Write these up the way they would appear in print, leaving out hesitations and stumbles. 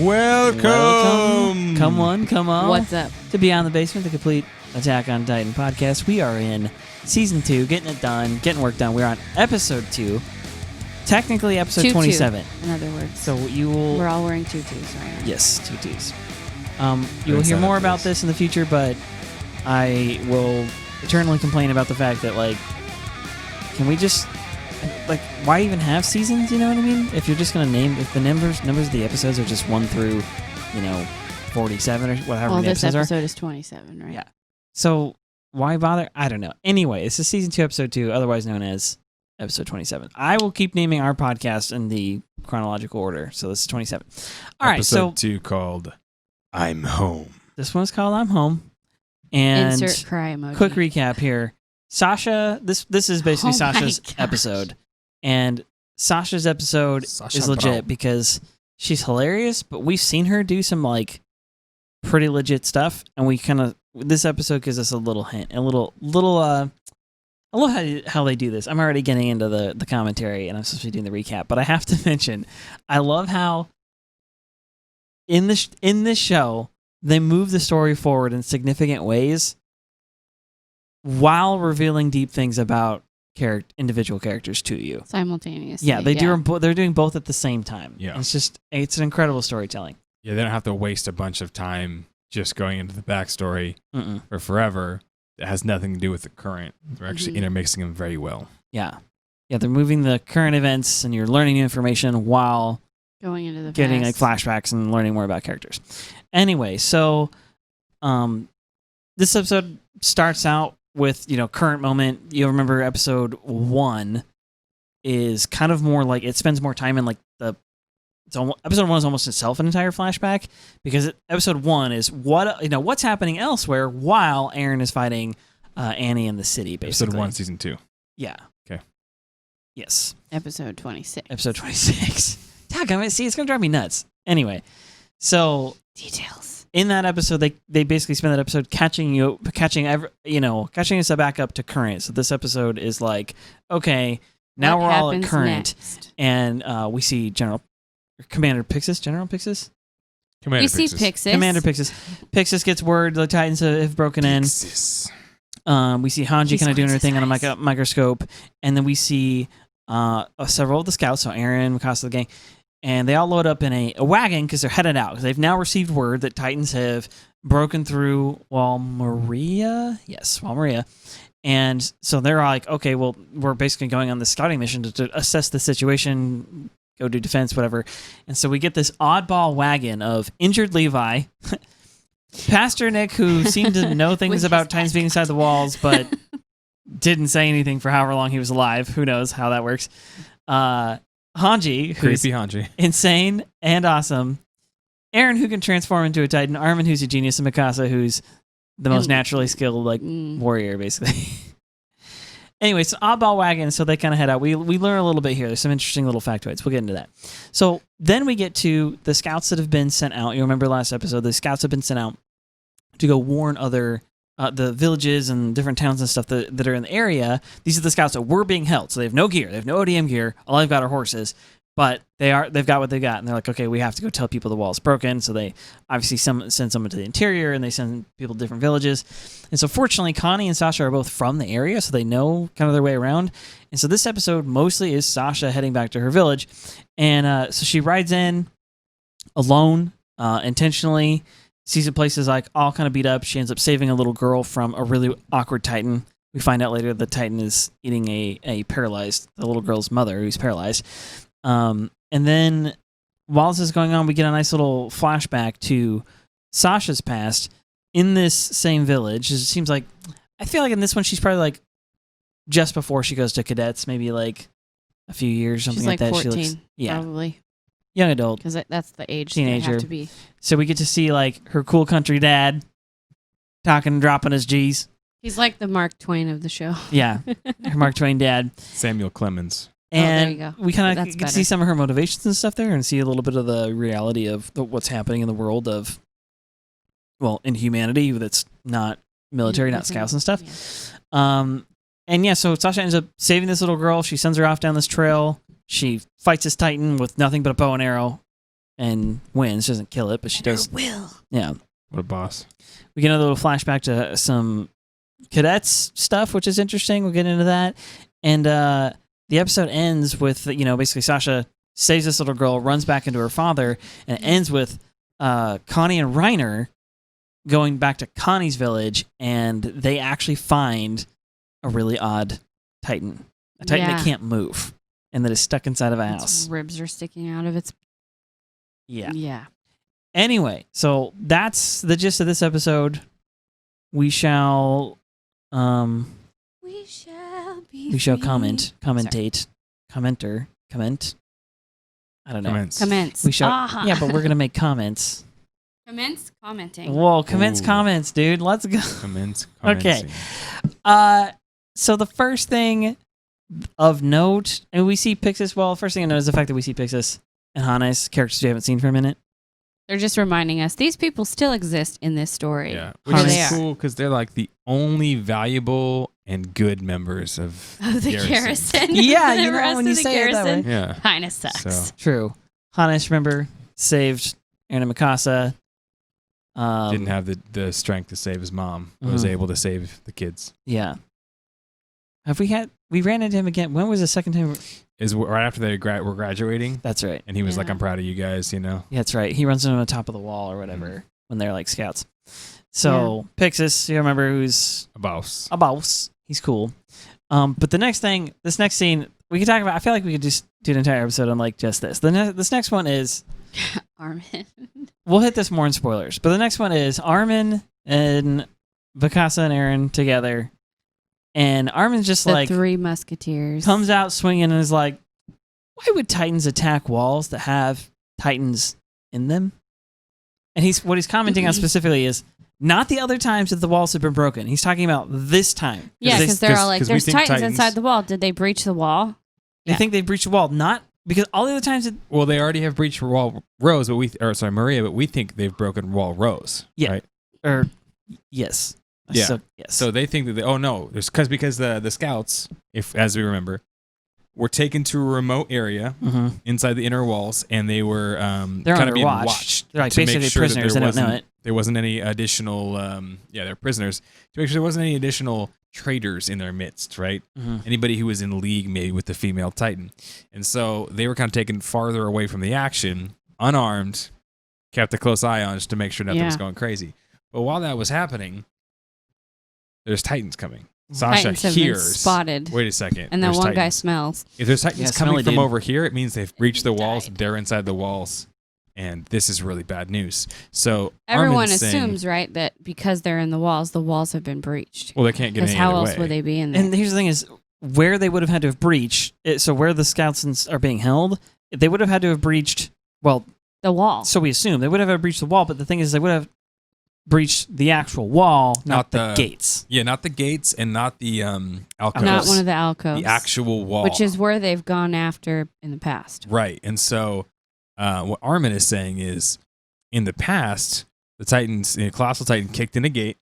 Welcome. Come on. What's up? To Beyond the Basement, the complete Attack on Titan podcast. We are in Season 2, getting it done, getting work done. We're on Episode 2, technically Episode 27. In other words. So you will... We're all wearing tutus right now. Yes, tutus. You will hear more about this in the future, but I will eternally complain about the fact that, like, can we just... Like, why even have seasons, you know what I mean? If you're just going to name... If the numbers of the episodes are just 1 through, 47 or whatever the episodes are. Well, this episode is 27, right? Yeah. So, why bother? I don't know. Anyway, this is Season 2, Episode 2, otherwise known as Episode 27. I will keep naming our podcast in the chronological order, so this is 27. All right, so... Episode 2 called I'm Home. This one's called I'm Home. And insert cry emoji. Quick recap here. Sasha, this is basically Sasha's gosh. episode. And Sasha's episode is legit because she's hilarious, but we've seen her do some, like, pretty legit stuff, and we kind of... This episode gives us a little hint, I love how they do this. I'm already getting into the commentary, and I'm supposed to be doing the recap, but I have to mention, I love how in this show, they move the story forward in significant ways while revealing deep things about individual characters to you. Simultaneously. Yeah, they're doing both at the same time. Yeah. It's an incredible storytelling. Yeah, they don't have to waste a bunch of time just going into the backstory for forever. It has nothing to do with the current. They're actually intermixing them very well. Yeah. Yeah, they're moving the current events, and you're learning new information while going into the getting past. like flashbacks and learning more about characters. Anyway, so this episode starts out with, current moment. You'll remember episode 1 is kind of more like, it spends more time in like episode 1 is almost itself an entire flashback, because episode 1 is what's happening elsewhere while Aaron is fighting Annie in the city, basically. Episode 1, season 2. Yeah. Okay. Yes. Episode 26. Episode 26. See, it's going to drive me nuts. Anyway, so... Details. In that episode, they basically spend that episode catching us back up to current. So this episode is like, okay, now we're all at current. Next? And we see Commander Pixis. Commander See Pixis. Pixis. Commander Pixis. Pixis gets word the Titans have broken in. We see Hanji kind of doing her thing on a microscope. And then we see several of the scouts, so Aaron, Mikasa, the gang, and they all load up in a wagon because they're headed out. They've now received word that Titans have broken through Walmaria. Yes, Walmaria. And so they're all like, okay, well, we're basically going on this scouting mission to assess the situation, go do defense, whatever. And so we get this oddball wagon of injured Levi, Pastor Nick, who seemed to know things about Titans being inside the walls, but didn't say anything for however long he was alive. Who knows how that works. Hanji, who's creepy Hanji, insane and awesome. Aaron, who can transform into a Titan. Armin, who's a genius. And Mikasa, who's the most naturally skilled warrior, basically. Anyway, it's an oddball wagon, so they kind of head out. We learn a little bit here. There's some interesting little factoids. We'll get into that. So then we get to the scouts that have been sent out. You remember last episode, the scouts have been sent out to go warn other the villages and different towns and stuff that are in the area. These are the scouts that were being held. So they have no gear. They have no ODM gear. All they've got are horses. But they've got what they got. And they're like, okay, we have to go tell people the wall's broken. So they obviously send someone to the interior, and they send people to different villages. And so fortunately, Conny and Sasha are both from the area, so they know kind of their way around. And so this episode mostly is Sasha heading back to her village. And so she rides in alone, intentionally. Sees the place is like all kind of beat up. She ends up saving a little girl from a really awkward Titan. We find out later the Titan is eating the little girl's mother, who's paralyzed. And then while this is going on, we get a nice little flashback to Sasha's past in this same village. It seems like, I feel like in this one, she's probably like just before she goes to cadets, maybe like a few years, something like that. 14, she looks, probably. Young adult. Because that's the age teenager. they have to be. So we get to see like her cool country dad talking and dropping his G's. He's like the Mark Twain of the show. Yeah, her Mark Twain dad. Samuel Clemens. And there you go. we kind of That's get to see some of her motivations and stuff there, and see a little bit of the reality of what's happening in the world of, in humanity that's not military, not scouts and stuff. Yeah. And yeah, so Sasha ends up saving this little girl. She sends her off down this trail. She fights this Titan with nothing but a bow and arrow. and wins. She doesn't kill it, but she does. Will. Yeah. What a boss. We get a little flashback to some cadets stuff, which is interesting. We'll get into that. And the episode ends with, basically Sasha saves this little girl, runs back into her father, and it ends with Conny and Reiner going back to Connie's village, and they actually find a really odd Titan. A Titan that can't move and that is stuck inside of a house. Its ribs are sticking out of its... Yeah. Yeah. Anyway, so that's the gist of this episode. We shall comment, I don't know. Commence. We shall, yeah, but we're gonna make comments. Commence commenting. Whoa, commence comments, dude. Let's go. Commence Okay. So the first thing of note, and we see Pixis. Well, first thing I know is the fact that we see Pixis and Hannes, characters we haven't seen for a minute. They're just reminding us these people still exist in this story. Yeah, which is cool because they're like the only valuable and good members of the garrison. Yeah, the rest when you of the say it that way. Yeah, kind of sucks. So. True. Hannes, remember, saved Aaron and Mikasa. Didn't have the strength to save his mom, but was able to save the kids. Yeah. We ran into him again. When was the second time? Is right after they were graduating. That's right. And he was like, I'm proud of you guys, Yeah, that's right. He runs into the top of the wall or whatever when they're like scouts. So Pixis, you remember, who's a boss. He's cool. But this next scene, we could talk about. I feel like we could just do an entire episode on like just this. This next one is Armin. We'll hit this more in spoilers, but the next one is Armin and Mikasa and Aaron together. And Armin's just the Three Musketeers. Comes out swinging and is like, why would Titans attack walls that have Titans in them? And what he's commenting on specifically is not the other times that the walls have been broken. He's talking about this time. Yeah, because they're all like, there's Titans inside the wall. Did they breach the wall? They think they breached the wall. Not because all the other times... Well, they already have breached wall rows, but Maria, but we think they've broken wall rows. Yeah. Right? Yes. Yeah. So, yes. So they think that because the scouts, as we remember, were taken to a remote area inside the inner walls, and they were kind of being watched. They're like basically prisoners. They don't know it. There wasn't any additional. They're prisoners to make sure there wasn't any additional traitors in their midst, right? Anybody who was in league maybe with the female Titan, and so they were kind of taken farther away from the action, unarmed, kept a close eye on just to make sure nothing was going crazy. But while that was happening, there's Titans coming. Sasha hears. Spotted. Wait a second. And then one Titans. guy smells. If there's Titans coming from over here, it means they've breached the walls. They're inside the walls. And this is really bad news. So everyone assumes, right, that because they're in the walls have been breached. Well, they can't get any how other else way. would they be in there? And here's the thing is, where they would have had to have breached, so where the scouts are being held, they would have had to have breached, well... the wall. So we assume. They would have breached the wall, but the thing is they would have breached the actual wall, not the gates. Yeah, not the gates and not the alcoves. Not one of the alcoves. The actual wall. Which is where they've gone after in the past. Right. And so what Armin is saying is, in the past, the Titans, Colossal Titan kicked in a gate,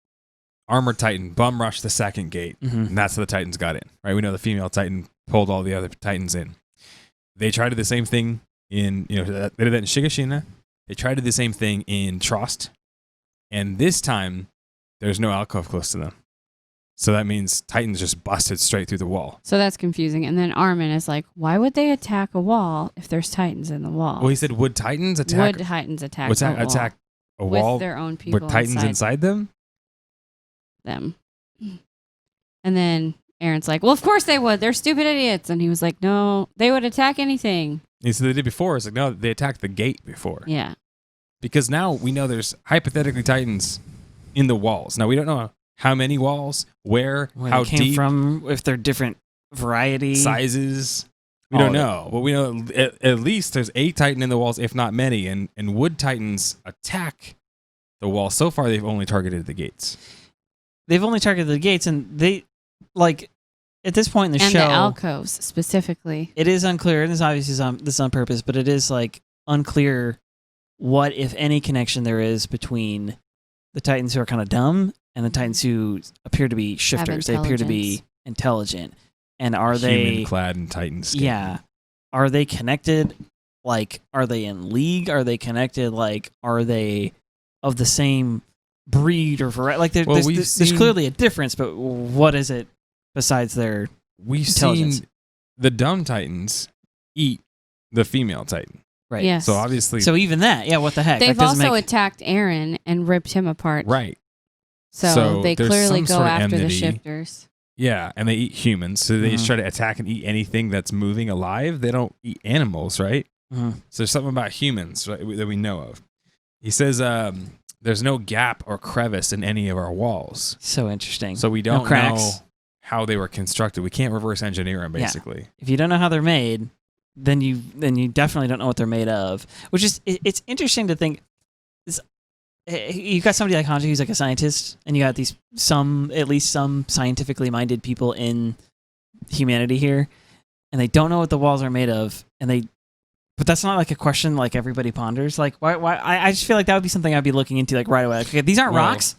Armored Titan bum rushed the second gate, and that's how the Titans got in. Right? We know the female Titan pulled all the other Titans in. They tried to do the same thing in, they did that in Shigashina. They tried to do the same thing in Trost. And this time, there's no alcove close to them. So that means Titans just busted straight through the wall. So that's confusing. And then Armin is like, why would they attack a wall if there's Titans in the wall? Well, he said, would Titans attack? Would Titans attack a wall with their own people with Titans inside them? And then Aaron's like, well, of course they would. They're stupid idiots. And he was like, no, they would attack anything. He said they did before. It's like, no, they attacked the gate before. Yeah. Because now we know there's hypothetically Titans in the walls. Now we don't know how many walls, where how they came deep, from, if they're different variety, sizes. We don't know, but we know at least there's a Titan in the walls, if not many. And would Titans attack the wall? So far, they've only targeted the gates. They've only targeted the gates, and they like at this point in the show, and the alcoves specifically. It is unclear, and this obviously is on purpose, but it is like unclear what, if any, connection there is between the Titans who are kind of dumb and the Titans who appear to be shifters. They appear to be intelligent. And are they... human-clad in Titan skin. Yeah. Are they connected? Like, are they in league? Are they connected? Like, are they of the same breed or variety? Like, there's clearly a difference, but what is it besides their intelligence? Seen the dumb Titans eat the female Titan. Right. Yes. So obviously... So even that, yeah, what the heck? They've That doesn't also make... attacked Aaron and ripped him apart. Right. So they there's clearly some go sort of after the enmity. shifters. Yeah, and they eat humans. So they just try to attack and eat anything that's moving alive. They don't eat animals, right? Mhm. So there's something about humans, right, that we know of. He says there's no gap or crevice in any of our walls. So interesting. So we No don't cracks. know how they were constructed. We can't reverse engineer them, basically. If you don't know how they're made, then you definitely don't know what they're made of. Which is, it's interesting to think. You got somebody like Hanji who's like a scientist, and you got at least some scientifically minded people in humanity here, and they don't know what the walls are made of, but that's not like a question like everybody ponders. Like, why? I just feel like that would be something I'd be looking into like right away. Like, okay, these aren't rocks.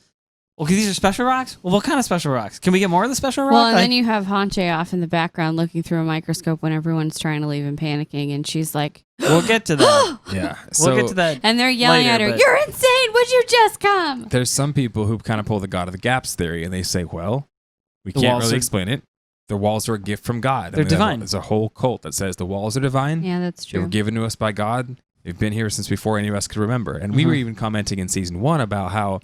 Okay, these are special rocks. Well, what kind of special rocks? Can we get more of the special rock? Well, and then you have Hanche off in the background looking through a microscope when everyone's trying to leave and panicking, and she's like, we'll get to that. Yeah. We'll get to that. and they're yelling later, at her, but- "You're insane! Would you just come?" There's some people who kind of pull the God of the Gaps theory, and they say, well, we The can't walls really are- explain it. The walls are a gift from God. They're divine. There's a whole cult that says the walls are divine. Yeah, that's They were true. given to us by God. They've been here since before any of us could remember. And we were even commenting in season 1 about how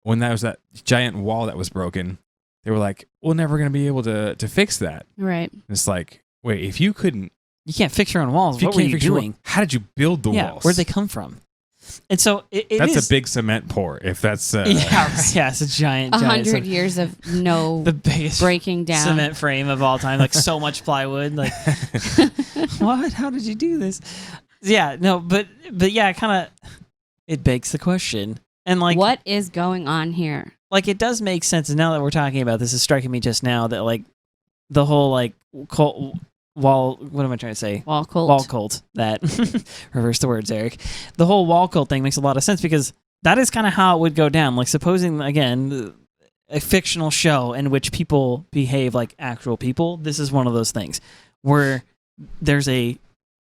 when that was that giant wall that was broken, they were like, we're never going to be able to fix that. Right. And it's like, wait, if you couldn't... You can't fix your own walls. If you What were can't you fix your doing? wall, how did you build the walls? Where'd they come from? And so that's a big cement pour. If that's yeah, it's a giant 100 years of no the biggest breaking down. cement frame of all time, like so much plywood. Like, what? How did you do this? Yeah, no, but yeah, kind of. It begs the question, and like, What is going on here? like it does make sense. And now that we're talking about this, is striking me just now that like the whole like cult wall. What am I trying to say? Wall cult. Wall cult. That reverse the words, Eric. The whole wall cult thing makes a lot of sense because that is kind of how it would go down. Like, supposing again a fictional show in which people behave like actual people. This is one of those things where there's a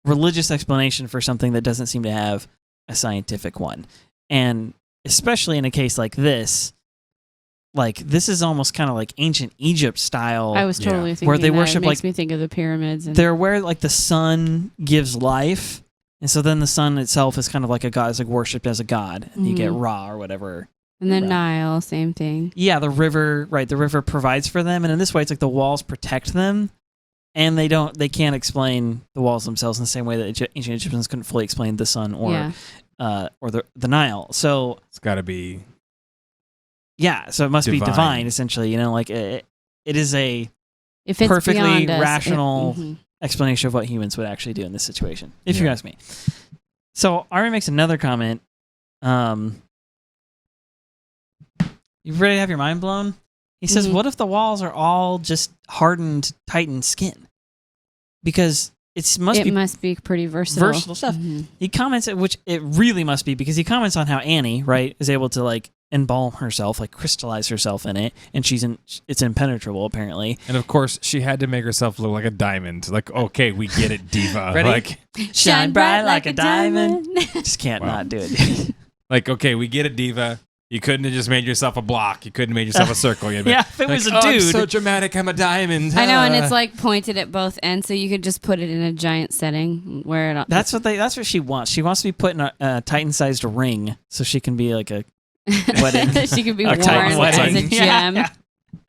religious explanation for something that doesn't seem to have a scientific one, and especially in a case like this. Like, this is almost kind of like ancient Egypt style. I was totally thinking where they that. worship It makes like me think of the pyramids. And they're where like the sun gives life, and so then the sun itself is kind of like a god, is like worshipped as a god, and you get Ra or whatever. and then Right. Nile, same thing. Yeah, the river, right? The river provides for them, and in this way, it's like the walls protect them, and they can't explain the walls themselves in the same way that ancient Egyptians couldn't fully explain the sun or the Nile. So it's got to be... yeah, so it must be Divine. divine, essentially. You know, like it is a If it's perfectly beyond us, rational explanation of what humans would actually do in this situation, if you Yeah. ask me. So Ari makes another comment. You ready to have your mind blown? He says, what if the walls are all just hardened Titan skin? Because it must be pretty versatile. versatile stuff. He comments, which it really must be, because he comments on how Annie, right, is able to like embalm herself, like crystallize herself in it, and it's impenetrable apparently. And of course, she had to make herself look like a diamond. Like, okay, we get it, diva. Ready? Like, Shine bright like a diamond. Just can't Wow. not do it. like, okay, we get it, diva. You couldn't have just made yourself a block. You couldn't have made yourself a circle. You'd be Yeah, if it was a "Oh, I'm dude." so dramatic. I'm a diamond. I know, and it's like pointed at both ends, so you could just put it in a giant setting where it. That's what she wants. She wants to be put in a Titan-sized ring so she can be like a wedding. she could be A worn Titan as wedding. a gem. Yeah.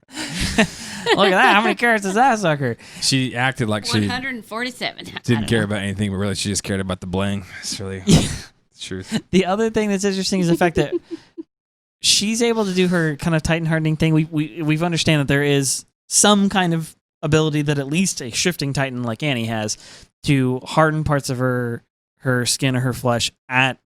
Look at that. How many carats does that sucker? She acted like she 147. didn't care about anything, but really she just cared about the bling. It's really the truth. The other thing that's interesting is the fact that she's able to do her kind of Titan hardening thing. We've understand that there is some kind of ability that at least a shifting Titan like Annie has to harden parts of her skin or her flesh at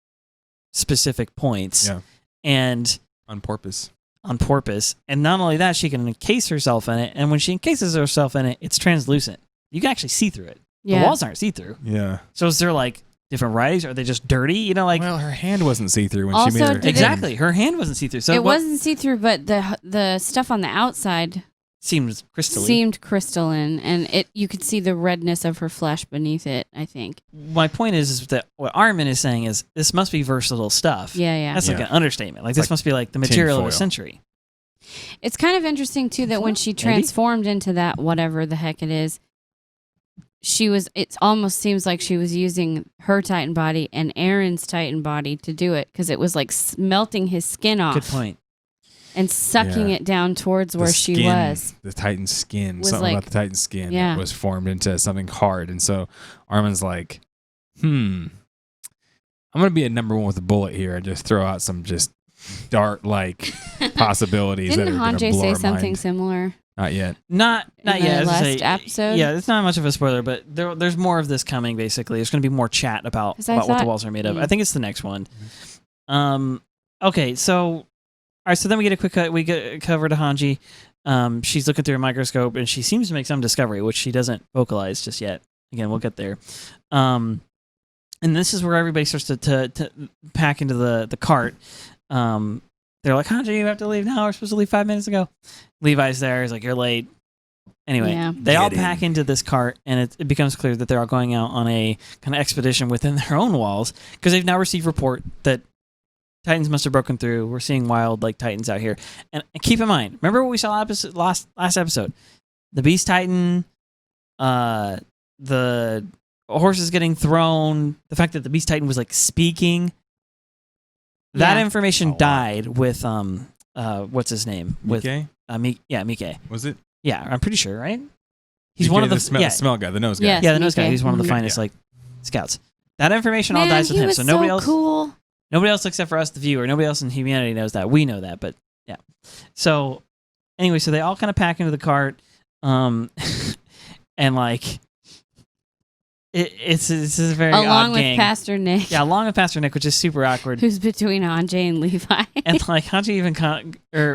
specific points. Yeah. And On purpose. And not only that, she can encase herself in it. And when she encases herself in it, it's translucent. You can actually see through it. Yeah. The walls aren't see-through. Yeah. So is there like different varieties? Are they just dirty? You know, like Well, her hand wasn't see-through when she Also, made her. did it- exactly. Her hand wasn't see-through. So it wasn't see through, but the stuff on the outside seemed crystalline, and you could see the redness of her flesh beneath it, I think. My point is that what Armin is saying is this must be versatile stuff. Yeah. That's like an understatement. Like this must be like the material of a century. It's kind of interesting too that when she transformed into that whatever the heck it is, it almost seems like she was using her Titan body and Aaron's Titan body to do it, because it was like melting his skin off. Good point. And sucking it down towards where she was. The Titan skin. Was Something like- about the Titan skin Yeah. that was formed into something hard. And so Armin's like, I'm going to be a number 1 with a bullet here and just throw out some just dart-like possibilities that are Didn't going to Hanji blow say our something mind. similar? Not yet. Not In yet. the as I last say, episode? Yeah, it's not much of a spoiler, but there's more of this coming. Basically, there's going to be more chat about 'Cause I what the thought- walls are made of. I think it's the next one. Okay, so all right, so then we get a quick cut. We get cover to Hanji. She's looking through a microscope and she seems to make some discovery, which she doesn't vocalize just yet. Again, we'll get there. And this is where everybody starts to pack into the cart. They're like, Hanji, you have to leave now. We're supposed to leave 5 minutes ago. Levi's there. He's like, you're late. Anyway, Yeah. they all Get in. pack into this cart, and it becomes clear that they're all going out on a kind of expedition within their own walls, because they've now received report that Titans must have broken through. We're seeing wild Titans out here. And keep in mind, remember what we saw last episode? The Beast Titan, the horses getting thrown, the fact that the Beast Titan was speaking. That Yeah. information Oh, wow. died with what's his name? With Mike? Mike. Was it? Yeah, I'm pretty sure, right? He's Mike, one of the smell guy, the nose guy. Yes. yeah, the nose guy. Mike. He's one of the Mhm. finest scouts. That information all Man, dies with he him. was So nobody else, cool. nobody else except for us, the viewer, nobody else in humanity knows that. We know that, but yeah. So anyway, so they all kind of pack into the cart, and it's a very Along odd with gang. Pastor Nick, Yeah, along with Pastor Nick, which is super awkward. who's between Hanji and Levi. And Hanji even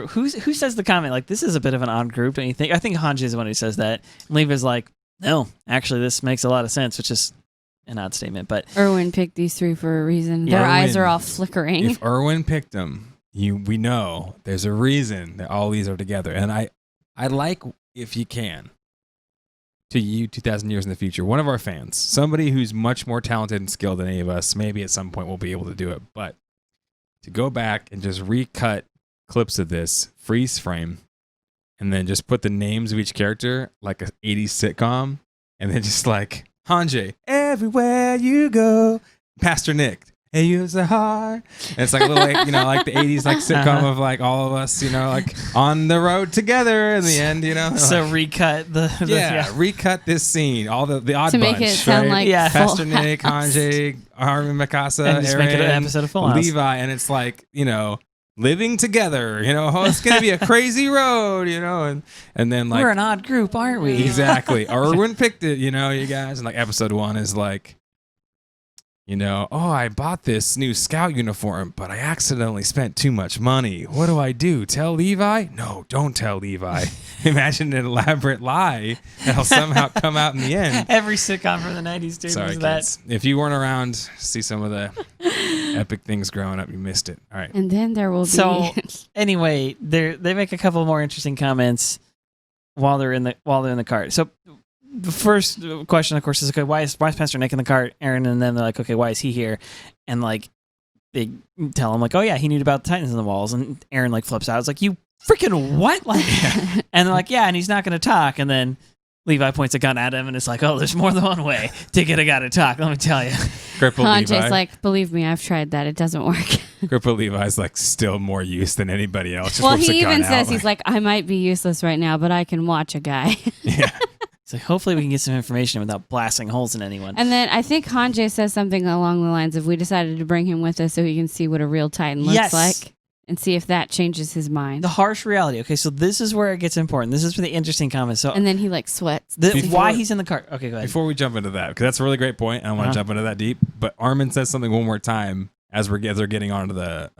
who says the comment this is a bit of an odd group, don't you think? I think Hanji is the one who says that. And Levi's like, no, actually this makes a lot of sense, which is an odd statement. But Erwin picked these three for a reason. Their Erwin. eyes are all flickering. If Erwin picked them, we know there's a reason that all these are together. And I like, if you can, to you 2,000 years in the future, one of our fans, somebody who's much more talented and skilled than any of us, maybe at some point we'll be able to do it, but to go back and just recut clips of this, freeze frame, and then just put the names of each character like a 80s sitcom, and then just Hanji, everywhere you go, Pastor Nick, hey, use a heart. And it's like a little, like the 80s sitcom of all of us, on the road together in the end, so recut recut this scene, all the odd to make bunch, it sound right? like Yeah. Full Pastor Nick, House. Hanji, Armin Mikasa, and just Aaron, make it an episode of Full House. Levi, and it's living together, oh, it's gonna be a crazy road, and then We're an odd group, aren't we? exactly, Erwin picked it, you guys, and episode 1 is oh, I bought this new scout uniform, but I accidentally spent too much money. What do I do? Tell Levi? No, don't tell Levi. Imagine an elaborate lie that'll somehow come out in the end. Every sitcom from the 90s, dude. Sorry, was that. kids. If you weren't around to see some of the epic things growing up, you missed it. All right. And then there will be. So anyway, they make a couple more interesting comments while they're in the cart. So the first question, of course, is okay. Why is Pastor Nick in the cart, Aaron? And then they're like, okay, why is he here? And they tell him oh yeah, he knew about the Titans in the walls. And Aaron flips out. It's like, you freaking what? And they're like, yeah, and he's not going to talk. And then Levi points a gun at him, and it's oh, there's more than one way to get a guy to talk. Let me tell you. Crippled Hanji's Levi. believe me, I've tried that. It doesn't work. Crippled Levi's still more use than anybody else. Just Well, whips a he gun even out, says he's I might be useless right now, but I can watch a guy. yeah. So hopefully we can get some information without blasting holes in anyone. And then I think Hanji says something along the lines of, we decided to bring him with us so he can see what a real Titan looks Yes. like and see if that changes his mind. The harsh reality. Okay, so this is where it gets important. This is where the interesting comment. So And then he sweats. why he's in the cart. Okay, go ahead. Before we jump into that, because that's a really great point, I want to jump into that deep. But Armin says something one more time as they're getting onto the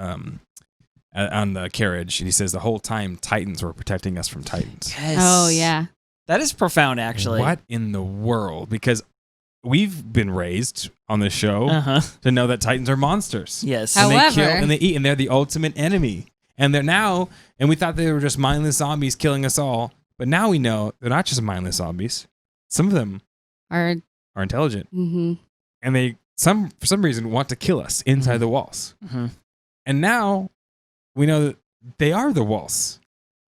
on the carriage, and he says the whole time Titans were protecting us from Titans. Yes. Oh, yeah. That is profound, actually. What in the world? Because we've been raised on this show to know that Titans are monsters. Yes. And they However- kill and they eat, and they're the ultimate enemy. And they're now, and we thought they were just mindless zombies killing us all. But now we know they're not just mindless zombies. Some of them are intelligent. Mm-hmm. And they, for some reason, want to kill us inside the walls. Mm-hmm. And now we know that they are the walls.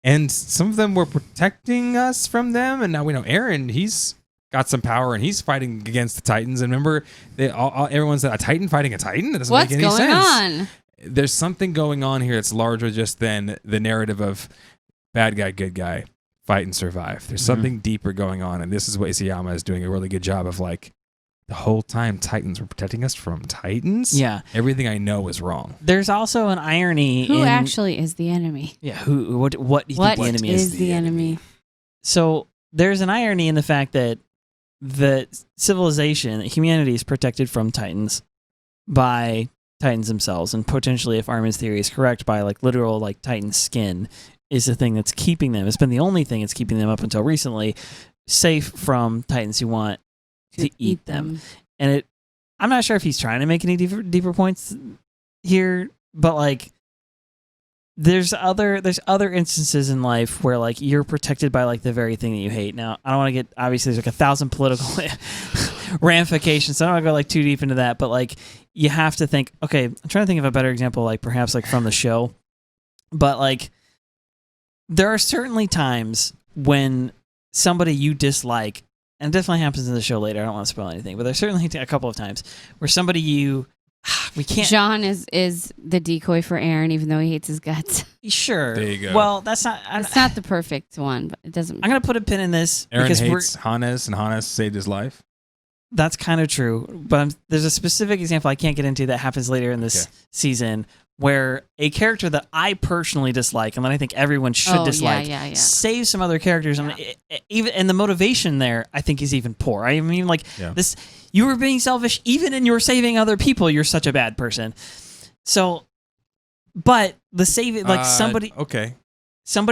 And some of them were protecting us from them. And now we know Aaron, he's got some power and he's fighting against the Titans. And remember, everyone said, a Titan fighting a Titan? That doesn't make any sense. What's going on? There's something going on here that's larger just than the narrative of bad guy, good guy, fight and survive. There's something deeper going on. And this is what Isayama is doing a really good job of, like, the whole time Titans were protecting us from Titans. Yeah. Everything I know is wrong. There's also an irony. Who actually is the enemy? Yeah. What do you think the enemy is? What is the enemy? So there's an irony in the fact that the civilization, humanity, is protected from Titans by Titans themselves, and potentially, if Armin's theory is correct, by like literal like Titan skin is the thing that's keeping them. It's been the only thing that's keeping them up until recently safe from Titans who want to eat them. And I'm not sure if he's trying to make any deeper points here, but like there's other instances in life where like you're protected by like the very thing that you hate. Now, I don't want to get, obviously there's like 1,000 political ramifications, so I don't want to go like too deep into that, but like you have to think, okay, I'm trying to think of a better example, like perhaps like from the show, but like there are certainly times when somebody you dislike, and it definitely happens in the show later, I don't want to spoil anything, but there's certainly a couple of times where somebody we can't. John is the decoy for Aaron, even though he hates his guts. Sure. There you go. Well, that's not. It's not the perfect one, but it doesn't. I'm gonna put a pin in this Aaron because hates Hannes, and Hannes saved his life. That's kind of true, but there's a specific example I can't get into that happens later in this season where a character that I personally dislike and that I think everyone should dislike saves some other characters, and even the motivation there I think is even poor. I mean, like this, you were being selfish even in your saving other people. You're such a bad person. So, but the saving, like somebody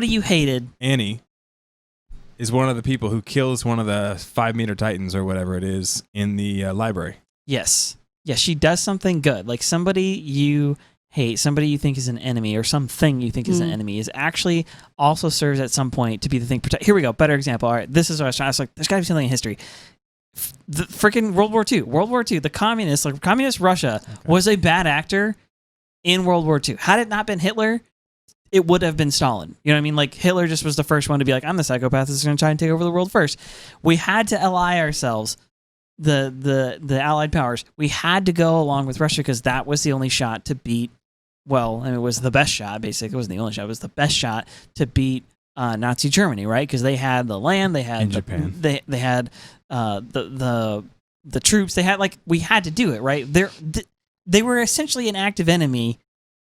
you hated, Annie is one of the people who kills one of the 5-meter Titans or whatever it is in the library. Yes, she does something good. Like somebody you hate, somebody you think is an enemy, or something you think is an enemy, is actually also serves at some point to be the thing. Here we go. Better example. All right, this is what I was trying. I was like, there's got to be something in history. The freaking World War II. The communists, like communist Russia, was a bad actor in World War II. Had it not been Hitler, it would have been Stalin. You know what I mean? Like Hitler just was the first one to be like, I'm the psychopath that's going to try and take over the world first. We had to ally ourselves. The Allied powers. We had to go along with Russia because that was the only shot to beat. Well, I mean, it was the best shot. Basically, it wasn't the only shot. It was the best shot to beat Nazi Germany, right? Because they had the land, they had Japan, they had the troops. They had we had to do it, right? They were essentially an active enemy.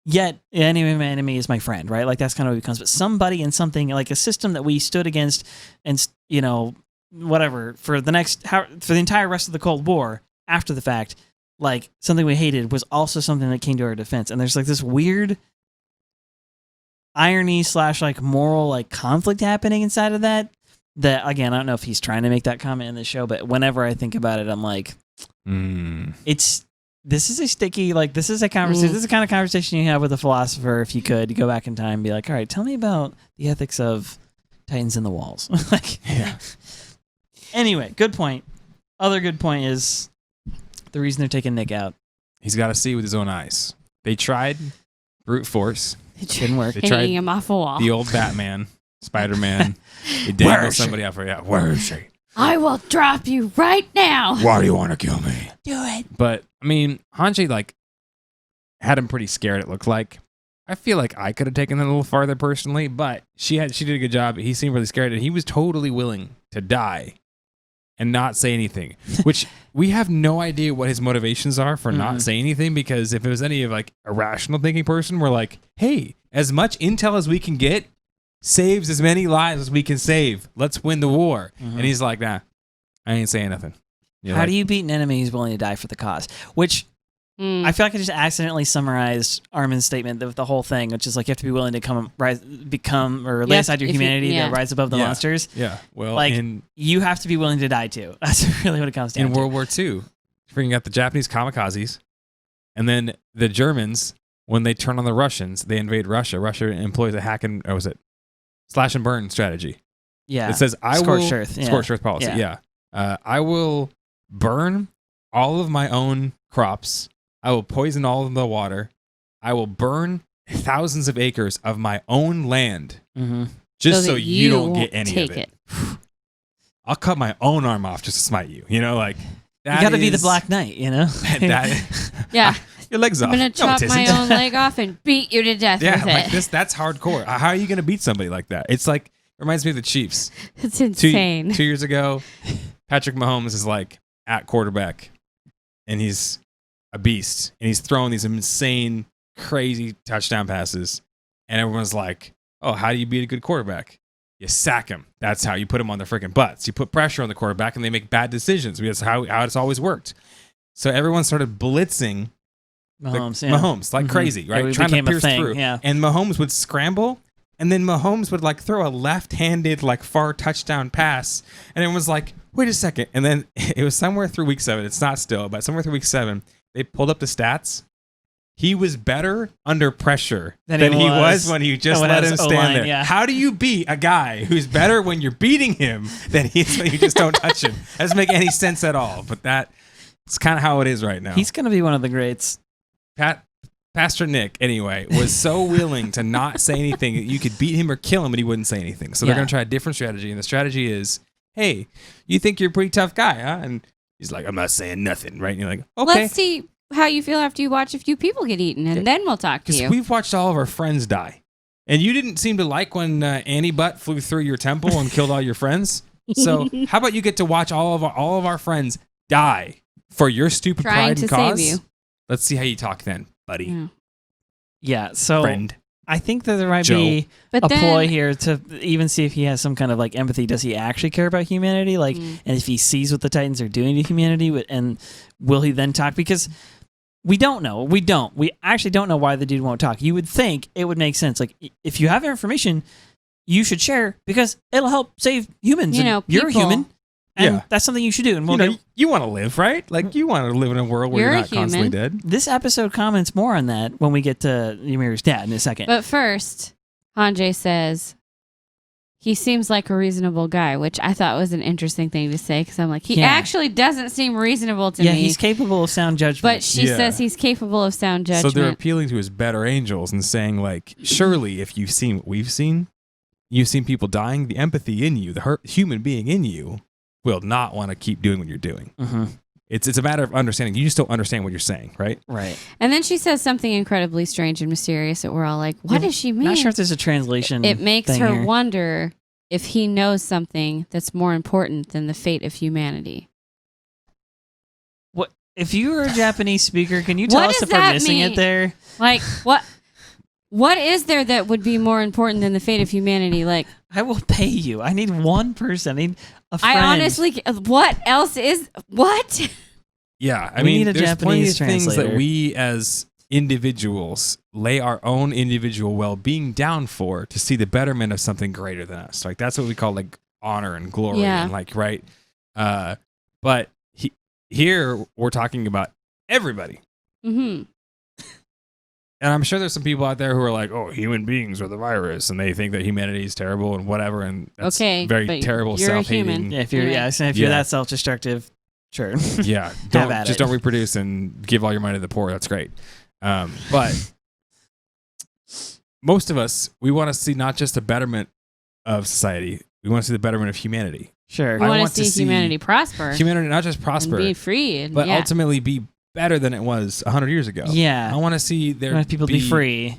Yet, enemy is my friend, right? Like, that's kind of what it becomes. But somebody and something, like a system that we stood against and, whatever, for the entire rest of the Cold War, after the fact, like, something we hated was also something that came to our defense. And there's, like, this weird irony / moral, conflict happening inside of that, again, I don't know if he's trying to make that comment in the show, but whenever I think about it, I'm like, This is a sticky, this is a conversation. This is the kind of conversation you have with a philosopher if you could go back in time and be like, all right, tell me about the ethics of Titans in the walls. Anyway, good point. Other good point is the reason they're taking Nick out. He's got to see with his own eyes. They tried brute force. It didn't work. They tried hanging him off a wall. The old Batman, Spider-Man. They dangled somebody out for you. Where is she? I will drop you right now. Why do you want to kill me? Do it. But, I mean, Hanji, had him pretty scared, it looked like. I feel like I could have taken it a little farther personally, but she did a good job. He seemed really scared, and he was totally willing to die and not say anything, which we have no idea what his motivations are for not saying anything, because if it was any of, a rational thinking person, we're like, hey, as much intel as we can get saves as many lives as we can save. Let's win the war. And he's like, nah, I ain't saying nothing. How do you beat an enemy who's willing to die for the cause? Which I feel like I just accidentally summarized Armin's statement with the whole thing, which is you have to be willing to lay aside your humanity to rise above the monsters. Yeah. Well, you have to be willing to die too. That's really what it comes down to. In World War II, bringing out the Japanese kamikazes, and then the Germans, when they turn on the Russians, they invade Russia. Russia employs a slash and burn strategy. Yeah. It says, Scorched earth. Yeah. Scorched earth policy. Yeah. I will burn all of my own crops. I will poison all of the water. I will burn thousands of acres of my own land just so you don't get any of it. I'll cut my own arm off just to smite you. You know, like that you got to be the Black Knight. You know. Yeah. Your legs off. I'm gonna chop my own leg off and beat you to death with like it. this. That's hardcore. How are you gonna beat somebody like that? It's like reminds me of the Chiefs. It's insane. 2 years ago, Patrick Mahomes is like at quarterback, and he's a beast, and he's throwing these insane, crazy touchdown passes, and everyone's like, "Oh, how do you beat a good quarterback? You sack him. That's how you put him on their freaking butts. You put pressure on the quarterback, and they make bad decisions. That's how it's always worked." So everyone started blitzing Mahomes like crazy, right? It trying to pierce through. through. And Mahomes would scramble, and then Mahomes would like throw a left-handed like far touchdown pass, and everyone was like, "Wait a second!" And then it was somewhere through week 7. It's not still, but somewhere through week 7, they pulled up the stats. He was better under pressure than he was when you just let him stand there. Yeah. How do you beat a guy who's better when you're beating him than he is when you just don't touch him? That doesn't make any sense at all. But that's kind of how it is right now. He's going to be one of the greats. Pastor Nick, anyway, was so willing to not say anything. You could beat him or kill him, and he wouldn't say anything. So they're going to try a different strategy. And the strategy is, hey, you think you're a pretty tough guy, huh? And he's like, I'm not saying nothing, right? And you're like, okay. Let's see how you feel after you watch a few people get eaten, and then we'll talk to you. Because we've watched all of our friends die. And you didn't seem to like when Annie Butt flew through your temple and killed all your friends. So how about you get to watch all of our friends die for your stupid pride and cause? Save you. Let's see how you talk then, buddy. Yeah, so friend. I think that there might be a then, ploy here to even see if he has some kind of like empathy. Does he actually care about humanity? Like, and if he sees what the Titans are doing to humanity, and will he then talk? Because we don't know. We actually don't know why the dude won't talk. You would think it would make sense. Like, if you have information, you should share because it'll help save humans. You know, you're a human. And Yeah. that's something you should do. And you want to live, right? Like, you want to live in a world where you're not constantly dead. This episode comments more on that when we get to Ymir's dad in a second. But first, Hanjay says, he seems like a reasonable guy, which I thought was an interesting thing to say because I'm like, he actually doesn't seem reasonable to me. Yeah, he's capable of sound judgment. But she says he's capable of sound judgment. So they're appealing to his better angels and saying, like, surely if you've seen what we've seen, you've seen people dying, the empathy in you, the human being in you, will not want to keep doing what you're doing. Mm-hmm. It's a matter of understanding. You just don't understand what you're saying, right? Right. And then she says something incredibly strange and mysterious that we're all like, what does she mean? Not sure if there's a translation. It makes her here. wonder if he knows something that's more important than the fate of humanity. What if you were a Japanese speaker? Can you tell What us does if we're that missing mean? it there? Like, what is there that would be more important than the fate of humanity? Like, I will pay you. I need one person. I need a friend. I honestly, what else is what? Yeah, I We mean, need a there's plenty of Japanese things that translator. we as individuals lay our own individual well-being down for to see the betterment of something greater than us. Like, that's what we call like honor and glory, and like, right? But here we're talking about everybody. Mm-hmm. And I'm sure there's some people out there who are like, "Oh, human beings are the virus," and they think that humanity is terrible and whatever, and that's very terrible, you're a self-hating. human. Yeah, if you're that self-destructive, sure. Yeah, don't reproduce and give all your money to the poor. That's great. But most of us, we want to see not just the betterment of society, we want to see the betterment of humanity. Sure. We want to see humanity prosper. Humanity not just prosper, and be free, but ultimately be better than it was 100 years ago. Yeah. I want to see people be free.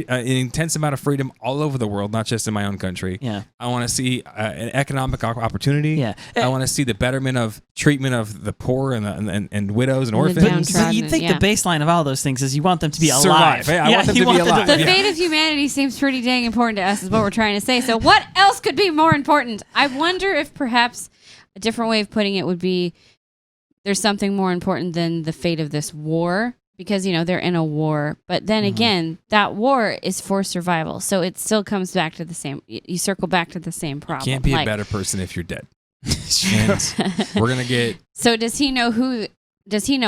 An intense amount of freedom all over the world, not just in my own country. Yeah. I want to see an economic opportunity. Yeah. I want to see the betterment of treatment of the poor and widows and orphans. But you'd think the baseline of all those things is you want them to be alive. Survive. Yeah, I want them to be alive. The fate of humanity seems pretty dang important to us is what we're trying to say. So what else could be more important? I wonder if perhaps a different way of putting it would be there's something more important than the fate of this war because, they're in a war. But then again, that war is for survival. So it still comes back to the same, you circle back to the same problem. You can't be a better person if you're dead. We're going to get... So does he know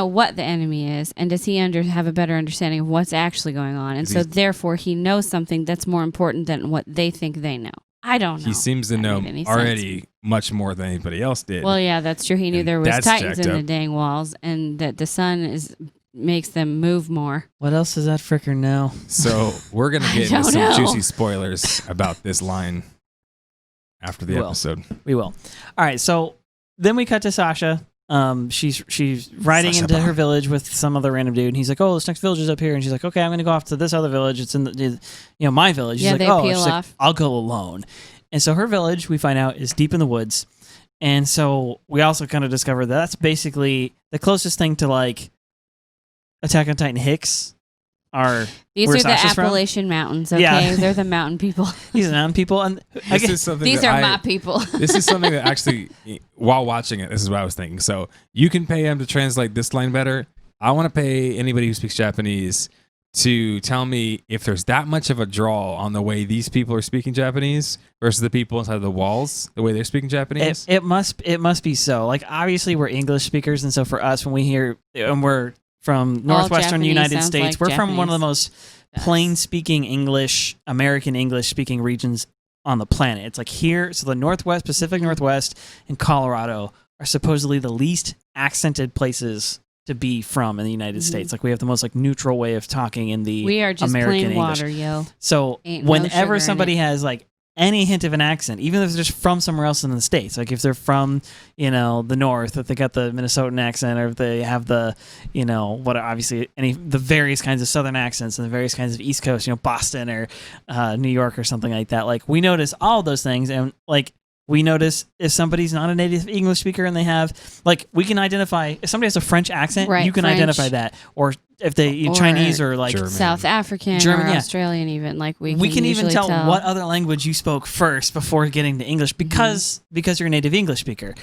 what the enemy is? And does he have a better understanding of what's actually going on? And so therefore he knows something that's more important than what they think they know. I don't know. He seems to know already much more than anybody else did. Well, yeah, that's true. He knew there was titans in the dang walls, and that the sun makes them move more. What else does that fricker know? So we're going to get into some juicy spoilers about this line after the episode. We will. All right, so then we cut to Sasha. She's riding into her village with some other random dude, and he's like, "Oh, this next village is up here," and she's like, "Okay, I'm gonna go off to this other village. It's in my village." She's like, they "Oh," peel she's off. like, "I'll go alone." And so her village, we find out, is deep in the woods, and so we also kind of discover that that's basically the closest thing to like Attack on Titan Hicks. These are the Appalachian Mountains, okay? Yeah. They're the mountain people. These are mountain people, and these are my people. This is something that actually, while watching it, this is what I was thinking. So you can pay him to translate this line better. I want to pay anybody who speaks Japanese to tell me if there's that much of a draw on the way these people are speaking Japanese versus the people inside the walls, the way they're speaking Japanese. It must be so. Like, obviously, we're English speakers, and so for us, when we hear, and we're from northwestern United States, we're from one of the most plain-speaking American English-speaking regions on the planet. It's like here, so the Northwest, Pacific Northwest, and Colorado are supposedly the least accented places to be from in the United States. Like, we have the most like neutral way of talking in the we are just American plain English. Water, yo. So whenever somebody has like any hint of an accent, even if they're just from somewhere else in the States, like if they're from, the North, if they got the Minnesotan accent, or if they have the, the various kinds of Southern accents and the various kinds of East Coast, Boston or New York or something like that. Like, we notice all those things, and like, we notice if somebody's not a native English speaker and they have, like, we can identify if somebody has a French accent, right, you can identify that. Or if they Chinese or like German. South African, German, or Australian, even like we can even tell what other language you spoke first before getting to English because you're a native English speaker.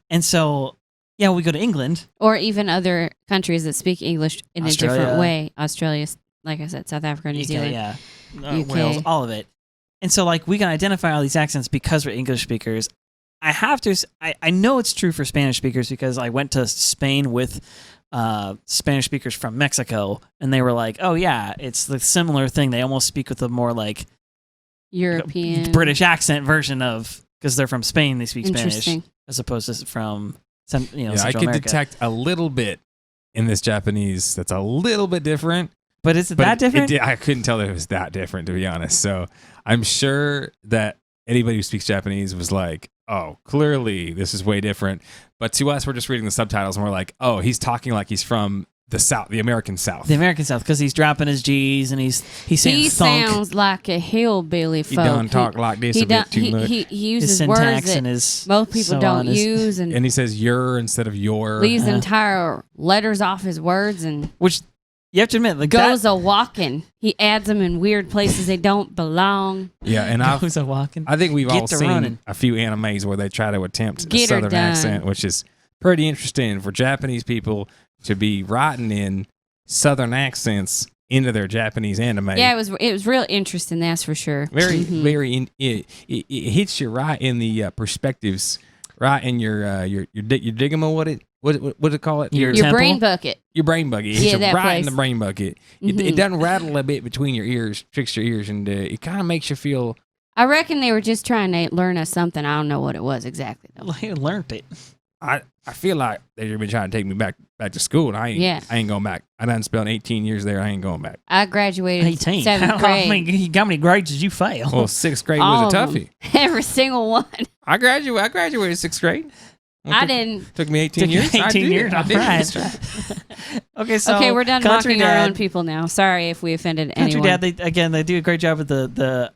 And so, yeah, we go to England or even other countries that speak English in a different way. Australia, like I said, South Africa, New Zealand, UK. Wales, all of it. And so, like, we can identify all these accents because we're English speakers. I know it's true for Spanish speakers because I went to Spain with Spanish speakers from Mexico, and they were like, "Oh yeah, it's the similar thing." They almost speak with a more like European, British accent version of, because they're from Spain. They speak Spanish as opposed to from Central I could America. detect a little bit in this Japanese that's a little bit different. But is it that different? I couldn't tell that it was that different, to be honest. So I'm sure that anybody who speaks Japanese was like, "Oh, clearly this is way different." But to us, we're just reading the subtitles and we're like, "Oh, he's talking like he's from the South, the American South." The American South, because he's dropping his G's and he's saying he thunk. sounds like a hillbilly folk. He don't talk like this a bit too much. He uses his words syntax that and his most people don't use, and he says "your" instead of "your." leaves entire letters off his words, and which you have to admit, like, goes a walking. He adds them in weird places they don't belong. Yeah, and goes a walking. I think we've all seen running. a few animes where they try to attempt a Get her Southern done. accent, which is pretty interesting for Japanese people to be writing in Southern accents into their Japanese anime. Yeah, it was real interesting. That's for sure. Very. It hits you right in the perspectives, right in your digama. What do you call it? Your brain bucket. Your brain bucket. It hits you that right place. in the brain bucket. It doesn't rattle a bit between your ears, tricks your ears, and it kind of makes you feel. I reckon they were just trying to learn us something. I don't know what it was exactly, though. They learned it. I feel like they've been trying to take me back to school, and I ain't going back. I done spent 18 years there. I ain't going back. I graduated 18. 7th grade. I mean, how many grades did you fail? Well, 6th grade was a toughie. Every single one. I graduated 6th grade. I didn't. Took me 18 years. 18 years. I did. Right. Okay, we're done mocking our own people now. Sorry if we offended Country anyone. Dad, they do a great job with the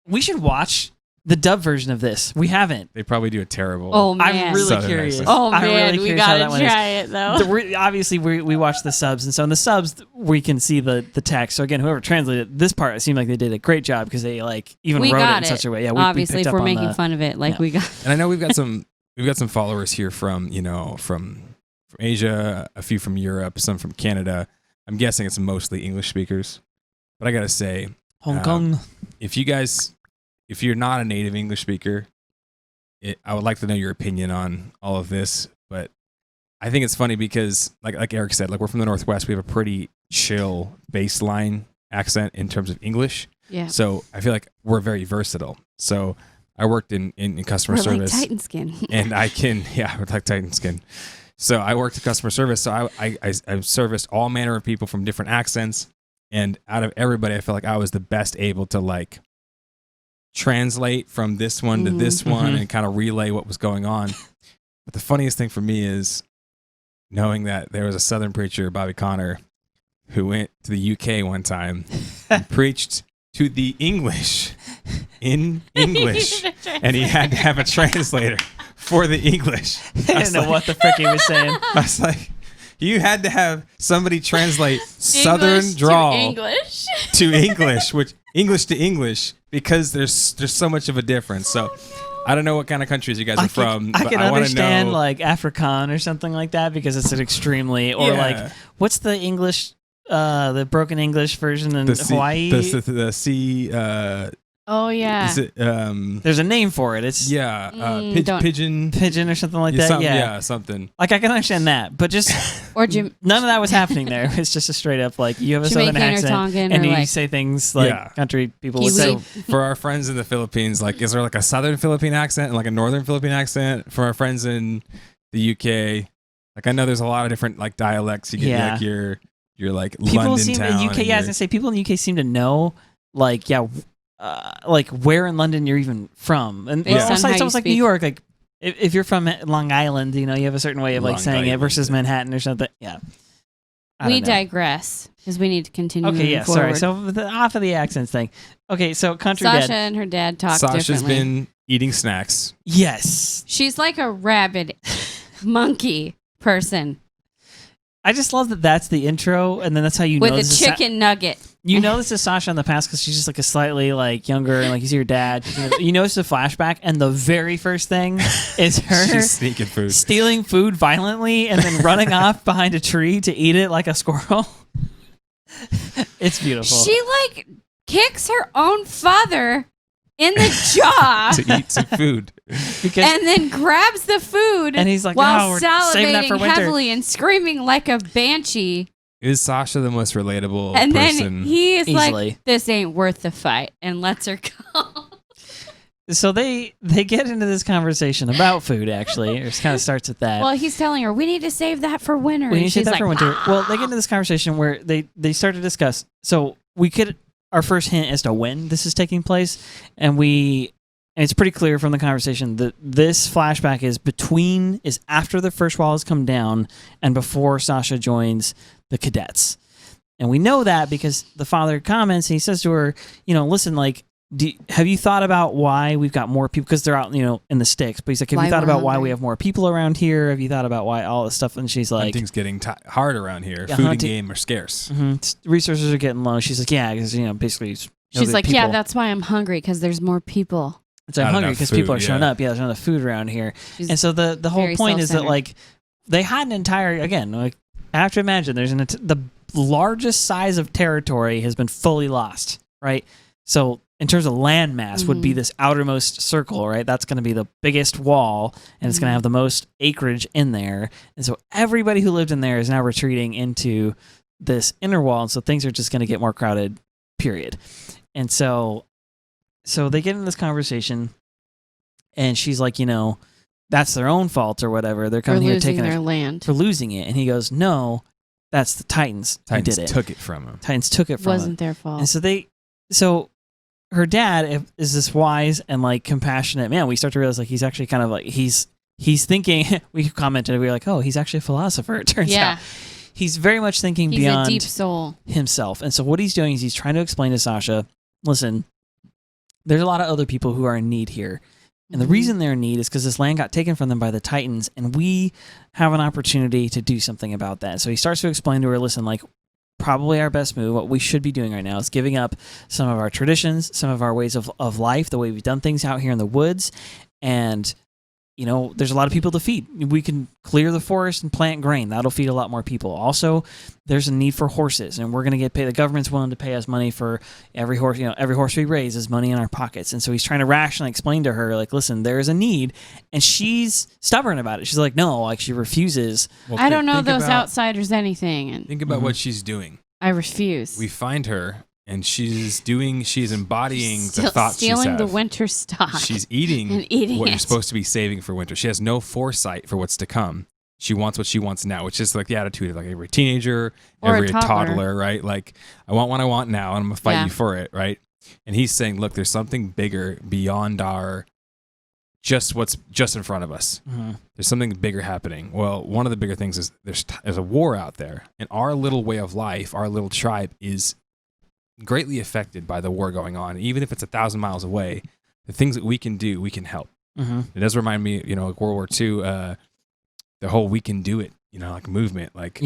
we should watch the dub version of this. We haven't. They probably do a terrible. Oh man, I'm really Southern curious. accent. Oh I'm man, really we curious how gotta that one is. try it though. Obviously, we watch the subs, and so in the subs we can see the text. So again, whoever translated this part, it seemed like they did a great job because they like even We wrote got it in it. such a way. Yeah, Obviously, picked if up we're on making fun of it, like we got. And I know we've got some followers here from from Asia, a few from Europe, some from Canada. I'm guessing it's mostly English speakers. But I gotta say, Hong Kong. If you're not a native English speaker, I would like to know your opinion on all of this. But I think it's funny because, like Eric said, like we're from the Northwest, we have a pretty chill baseline accent in terms of English. Yeah. So I feel like we're very versatile. So I worked in customer We're service. like Titan skin. And I can, yeah, we're like Titan skin. So I worked in customer service. So I serviced all manner of people from different accents. And out of everybody, I felt like I was the best able to like translate from this one to this one and kind of relay what was going on. But the funniest thing for me is knowing that there was a Southern preacher, Bobby Connor, who went to the UK one time and preached to the English in English, and he had to have a translator for the English. I didn't know what the frick he was saying. I was like, you had to have somebody translate Southern drawl to English, which English to English, because there's so much of a difference. So I don't know what kind of countries you guys are from. I but can I understand know, like Afrikaans or something like that because it's an extremely like what's the English, the broken English version in Hawaii? The sea. Oh yeah. Is it, there's a name for it. It's pigeon or something like that. Yeah, something. Like I can understand that, but just none of that was happening there. It's just a straight up like you have a Southern accent and you say things like country people would say. So for our friends in the Philippines, like is there like a Southern Philippine accent and like a Northern Philippine accent? For our friends in the UK, like I know there's a lot of different like dialects. You get like your like people London seem town. In UK, I was gonna say people in the UK seem to know like like where in London you're even from, and it's almost like New York. Like if you're from Long Island, you know you have a certain way of like saying it versus Manhattan or something. Yeah, we digress because we need to continue. Okay, yeah, forward. sorry. So off of the accents thing. Okay, so country Sasha dad. and her dad talk Sasha's differently. been eating snacks. Yes, she's like a rabid monkey person. I just love that that's the intro, and then that's how you know with a chicken nugget. You know this is Sasha in the past because she's just like a slightly like younger, and like you see her dad. You know it's a flashback, and the very first thing is her She's sneaking food, stealing food violently, and then running off behind a tree to eat it like a squirrel. It's beautiful. She like kicks her own father in the jaw to eat some food, and then grabs the food, and he's like, while we're saving that for salivating winter. heavily and screaming like a banshee. Is Sasha the most relatable And person? then he is Easily. like, "This ain't worth the fight," and lets her go. So they get into this conversation about food. Actually, it kind of starts with that. Well, he's telling her, "We need to save that for winter." We need and to save she's that like, for winter. Well, they get into this conversation where they start to discuss. So we could our first hint as to when this is taking place, and it's pretty clear from the conversation that this flashback is after the first wall has come down and before Sasha joins the cadets. And we know that because the father comments and he says to her, listen, like, have you thought about why we've got more people? Because they're out, in the sticks. But he's like, have you thought about why we have more people around here? Have you thought about why all this stuff? And she's like, hunting's getting hard around here. Food and game are scarce. Mm-hmm. Resources are getting low. She's like, yeah, because, basically. She's like, yeah, that's why I'm hungry, because there's more people. So I'm hungry because people are showing up. Yeah, there's not enough food around here. And so the whole point is that, like, they had an entire, again, like, I have to imagine the largest size of territory has been fully lost, right? So in terms of land mass would be this outermost circle, right? That's going to be the biggest wall, and it's going to have the most acreage in there. And so everybody who lived in there is now retreating into this inner wall, and so things are just going to get more crowded, period. And so they get in this conversation, and she's like, that's their own fault or whatever. They're coming here taking their land. For losing it. And he goes, no, that's the Titans. Titans who did it. took it from him. Titans took it from him. Wasn't their fault. And so her dad is this wise and like compassionate man. We start to realize like he's actually kind of like he's thinking. We commented, we were like, oh, he's actually a philosopher. It turns out he's very much thinking beyond a deep soul himself. And so what he's doing is he's trying to explain to Sasha, listen, there's a lot of other people who are in need here. And the reason they're in need is because this land got taken from them by the Titans, and we have an opportunity to do something about that. So he starts to explain to her, listen, like, probably our best move, what we should be doing right now is giving up some of our traditions, some of our ways of life, the way we've done things out here in the woods. And, there's a lot of people to feed. We can clear the forest and plant grain. That'll feed a lot more people. Also, there's a need for horses, and we're going to get paid. The government's willing to pay us money for every horse. Every horse we raise is money in our pockets. And so he's trying to rationally explain to her, like, listen, there is a need, and she's stubborn about it. She's like, no, like she refuses. Well, I don't know those outsiders anything. And think about what she's doing. I refuse. We find her and she's embodying the thoughts she's stealing the winter stock. She's eating what you're supposed to be saving for winter. She has no foresight for what's to come. She wants what she wants now, which is like the attitude of like every teenager, or every a toddler, right? Like, I want what I want now, and I'm gonna fight you for it, right? And he's saying, look, there's something bigger beyond what's just in front of us. Mm-hmm. There's something bigger happening. Well, one of the bigger things is there's a war out there, and our little way of life, our little tribe, is greatly affected by the war going on. Even if it's 1,000 miles away, the things that we can do, we can help. Mm-hmm. It does remind me, like World War II. The whole "we can do it," like movement, like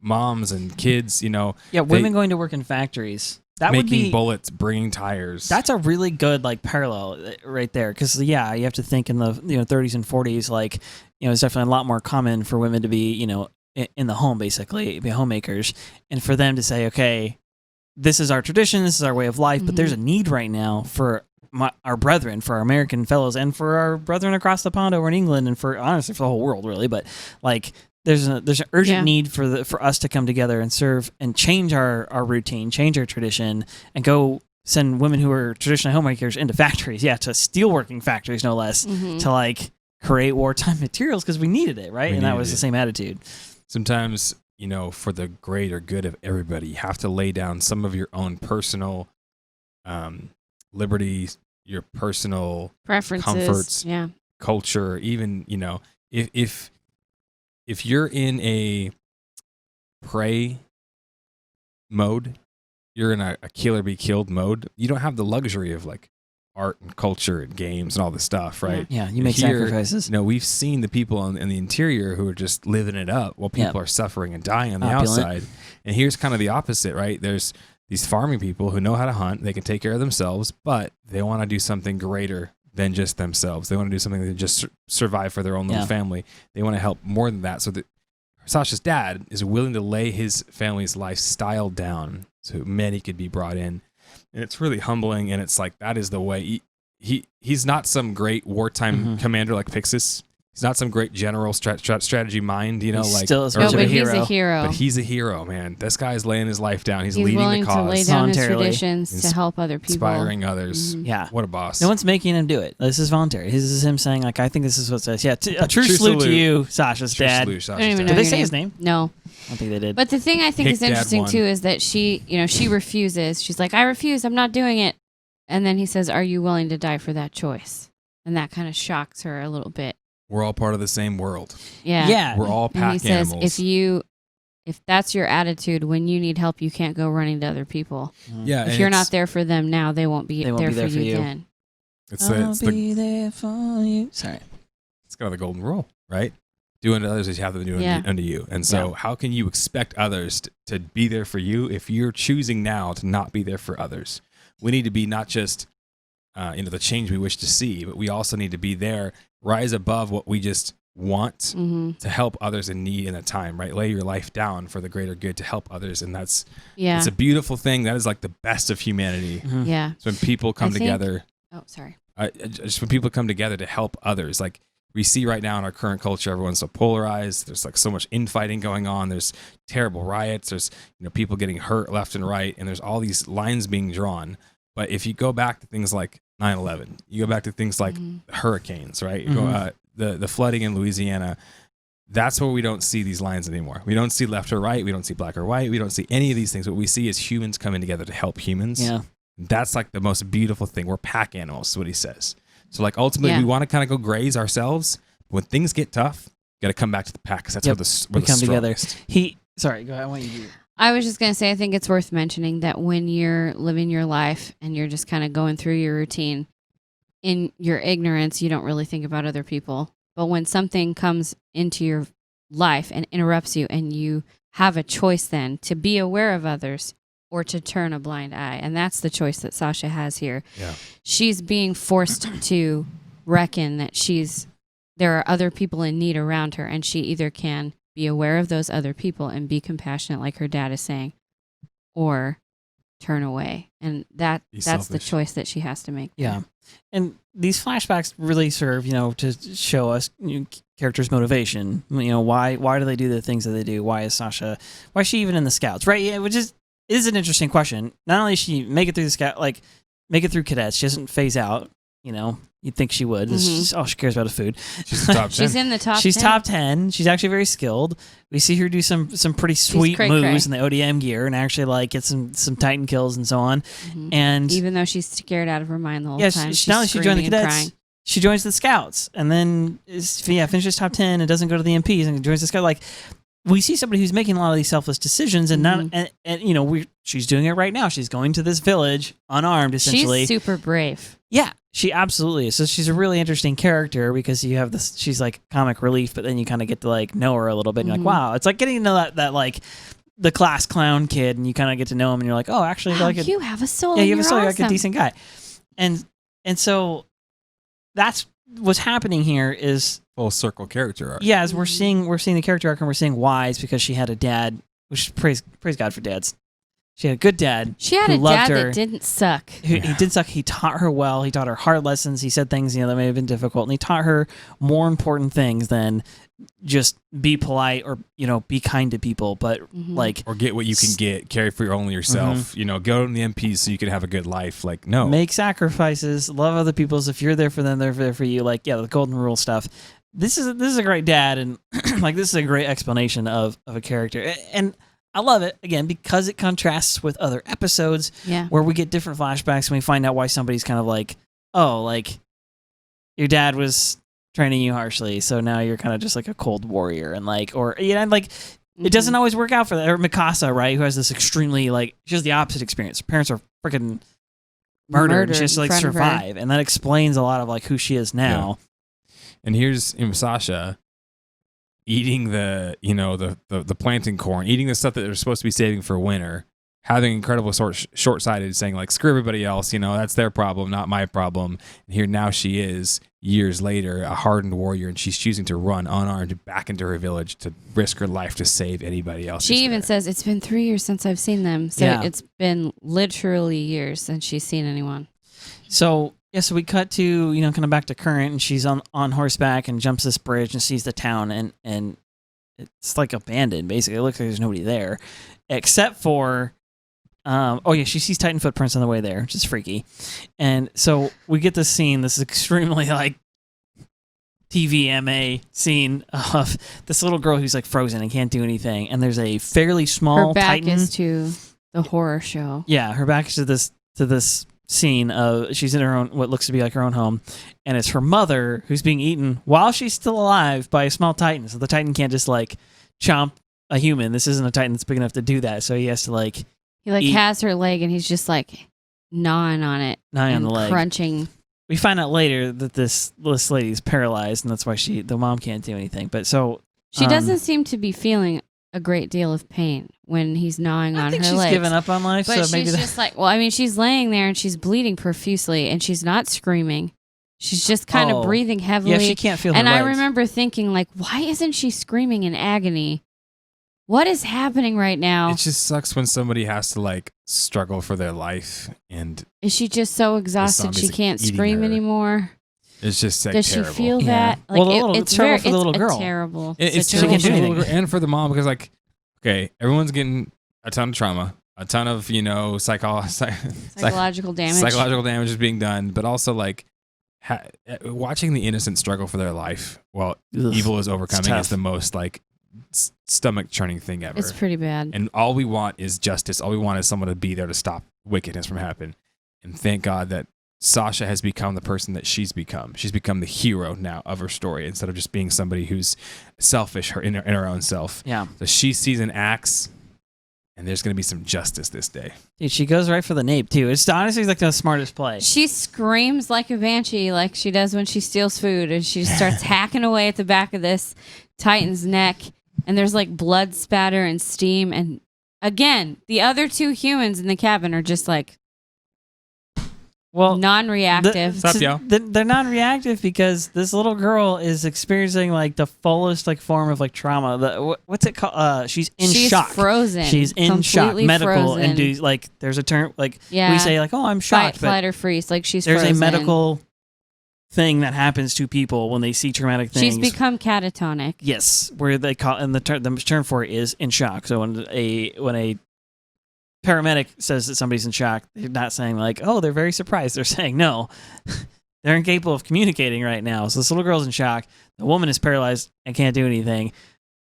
moms and kids, women going to work in factories, that would be making bullets, bringing tires. That's a really good like parallel right there, because you have to think in the 30s and 40s, like it's definitely a lot more common for women to be in the home, basically be homemakers, and for them to say, okay, this is our tradition, this is our way of life, but there's a need right now for our brethren, for our American fellows, and for our brethren across the pond over in England, and honestly for the whole world, really. But like, there's an urgent need for us to come together and serve and change our routine, change our tradition, and go send women who are traditional homemakers into factories, to steelworking factories, no less, to like create wartime materials because we needed it, right? And that was the same attitude. Sometimes, for the greater good of everybody, you have to lay down some of your own personal liberties, your personal preferences, comforts, culture. Even if you're in a prey mode, you're in a kill or be killed mode, you don't have the luxury of like art and culture and games and all this stuff, right? Yeah, you make sacrifices. We've seen the people in the interior who are just living it up while people are suffering and dying on the outside. And here's kind of the opposite, right? There's these farming people who know how to hunt, they can take care of themselves, but they want to do something greater than just themselves. They want to do something that just survive for their own little family. They want to help more than that. So that Sasha's dad is willing to lay his family's lifestyle down so many could be brought in. And it's really humbling, and it's like, that is the way. He's not some great wartime commander like Pixis. He's not some great general strategy mind, he's like. Still he's a hero. But he's a hero, man. This guy's laying his life down. He's leading willing the cause. to lay down his traditions to help other people, inspiring others. Yeah, what a boss. No one's making him do it. This is voluntary. This is him saying, like, I think this is what it says. Yeah, a true salute to you, Sasha's dad. I don't even know did they say his name? No. I don't think they did. But the thing I think is interesting too is that she refuses. She's like, I refuse. I'm not doing it. And then he says, are you willing to die for that choice? And that kind of shocks her a little bit. We're all part of the same world. Yeah. We're all pack and he says, animals. if that's your attitude, when you need help, you can't go running to other people. Yeah. If you're not there for them now, they won't be there for you then. I'll be there for you. Sorry. It's kind of the golden rule, right? Do unto others as you have them do unto you. And so how can you expect others to be there for you if you're choosing now to not be there for others? We need to be not just the change we wish to see, but we also need to be there, rise above what we just want to help others in need in that time, right? Lay your life down for the greater good to help others. And it's a beautiful thing. That is like the best of humanity. Yeah. It's when people come together. Oh, sorry. Just when people come together to help others. Like we see right now in our current culture, everyone's so polarized. There's like so much infighting going on. There's terrible riots. There's people getting hurt left and right. And there's all these lines being drawn. But if you go back to things like 9/11, you go back to things like hurricanes, right? The flooding in Louisiana, that's where we don't see these lines anymore. We don't see left or right. We don't see black or white. We don't see any of these things. What we see is humans coming together to help humans. Yeah. That's like the most beautiful thing. We're pack animals, is what he says. So like ultimately we want to kind of go graze ourselves. When things get tough, got to come back to the pack because that's where we come together. Sorry, go ahead. I want you to. I was just going to say, I think it's worth mentioning that when you're living your life and you're just kind of going through your routine, in your ignorance, you don't really think about other people. But when something comes into your life and interrupts you, and you have a choice then to be aware of others or to turn a blind eye, and that's the choice that Sasha has here. Yeah. She's being forced to reckon that there are other people in need around her, and she either can be aware of those other people and be compassionate like her dad is saying, or turn away. And that's the choice that she has to make. Yeah. And these flashbacks really serve, to show us characters' motivation. Why do they do the things that they do? Why is she even in the Scouts? Right? Yeah, which is it is an interesting question. Not only does she make it through the scout, like make it through cadets, she doesn't phase out. You know, you'd think she would. It's just, all she cares about is food. She's the top 10. She's in the top. She's 10. top 10. She's actually very skilled. We see her do some pretty sweet moves in the ODM gear and actually like get some Titan kills and so on. And even though she's scared out of her mind the whole time, she's not only she joined the cadets, crying. she joins the scouts and then finishes top 10 and doesn't go to the MPs and joins the scout. Like we see somebody who's making a lot of these selfless decisions and not and you know she's doing it right now. She's going to this village unarmed essentially. She's super brave. Yeah, she absolutely is. So she's a really interesting character because you have this. She's like comic relief, but then you kind of get to like know her a little bit. And you're like, wow, it's like getting to know that like the class clown kid, and you kind of get to know him, and you're like, oh, actually, wow, like you have a soul. Yeah, you have a soul. Awesome. You're like a decent guy, and so that's what's happening here is full circle character arc. Yeah, as we're seeing the character arc, and we're seeing why it's because she had a dad. Which praise God for dads. She had a good dad. She had who a loved dad her. that didn't suck. He didn't suck. He taught her well. He taught her hard lessons. He said things, that may have been difficult. And he taught her more important things than just be polite or, be kind to people. But or get what you can get, care for only yourself, go to the MPs so you can have a good life. Like, no. Make sacrifices, love other people's. If you're there for them, they're there for you. Like, yeah, the golden rule stuff. This is a great dad. And like, this is a great explanation of a character. And I love it, again, because it contrasts with other episodes where we get different flashbacks and we find out why somebody's kind of like, oh, like, your dad was training you harshly, so now you're kind of just like a cold warrior. And like, it doesn't always work out for that. Or Mikasa, right, who has this extremely, like, she has the opposite experience. Her parents are freaking murdered and she has to, like, survive. And that explains a lot of, like, who she is now. Yeah. And here's Sasha eating the planting corn, eating the stuff that they're supposed to be saving for winter, having incredible short-sighted, saying like, screw everybody else, that's their problem, not my problem. And here now she is, years later, a hardened warrior, and she's choosing to run unarmed back into her village to risk her life to save anybody else. She even says, it's been 3 years since I've seen them. So it's been literally years since she's seen anyone. So we cut to, kind of back to current, and she's on horseback and jumps this bridge and sees the town, and it's like abandoned, basically. It looks like there's nobody there, except for, she sees Titan footprints on the way there, which is freaky. And so we get this scene, this extremely, like, TVMA scene of this little girl who's, like, frozen and can't do anything, and there's a fairly small her back Titan. Is to the horror show. Yeah, her back is to this scene of she's in her own, what looks to be like her own home, and it's her mother who's being eaten while she's still alive by a small Titan. So the Titan can't just like chomp a human. This isn't a Titan that's big enough to do that. So he has to like he has her leg and he's just like gnawing on it, on the leg, crunching. We find out later that this lady is paralyzed, and that's why the mom can't do anything. But so she doesn't seem to be feeling a great deal of pain when he's gnawing on her legs. I think she's given up on life. But so maybe she's just like, she's laying there and she's bleeding profusely and she's not screaming. She's just kind of breathing heavily. Yeah, she can't feel her legs. I remember thinking, like, why isn't she screaming in agony? What is happening right now? It just sucks when somebody has to like struggle for their life, and is she just so exhausted she can't scream anymore? It's just like, does terrible. She feel that? Like, it's terrible for the little girl. Terrible. It's terrible for the little girl and for the mom, because like, okay, everyone's getting a ton of trauma, a ton of psychological damage. Psychological damage is being done, but also like watching the innocent struggle for their life while evil is overcoming is the most like stomach churning thing ever. It's pretty bad. And all we want is justice. All we want is someone to be there to stop wickedness from happening. And thank God that Sasha has become the person that she's become. She's become the hero now of her story, instead of just being somebody who's selfish in her own self. Yeah. So she sees an axe, and there's going to be some justice this day. Dude, she goes right for the nape, too. It's honestly like the smartest play. She screams like a banshee, like she does when she steals food, and she starts hacking away at the back of this Titan's neck, and there's like blood spatter and steam. And again, the other two humans in the cabin are just like, non-reactive. They're non-reactive because this little girl is experiencing like the fullest like form of like trauma. What's it called? She's shock. Frozen. She's in shock. Medical frozen. and like there's a term like we say like, oh, I'm shocked. Flight or freeze. Like she's there's frozen. a medical thing that happens to people when they see traumatic things. She's become catatonic. Yes, where they call, and the term for it is in shock. So when a paramedic says that somebody's in shock, they're not saying like, oh, they're very surprised. They're saying no, they're incapable of communicating right now. So this little girl's in shock. The woman is paralyzed and can't do anything.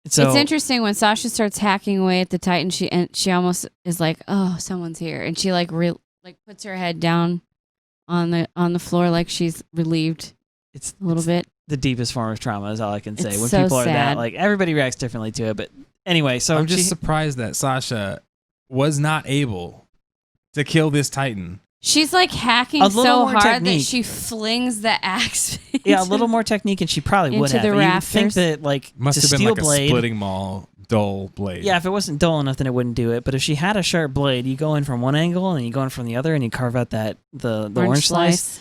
So it's interesting when Sasha starts hacking away at the Titan. She almost is like, "Oh, someone's here," and she like puts her head down on the floor like she's relieved. It's a little bit. The deepest form of trauma is all I can say. It's When so people are sad. that, like everybody reacts differently to it. But anyway, so I'm just surprised that Sasha was not able to kill this Titan. She's like hacking A little so more hard technique. that she flings the axe. yeah, a little more technique, and she probably would into have. the But you would think rafters. that like Must to have been steel like blade, a splitting maul, dull blade. yeah, if it wasn't dull enough, then it wouldn't do it. But if she had a sharp blade, you go in from one angle and you go in from the other, and you carve out the orange slice.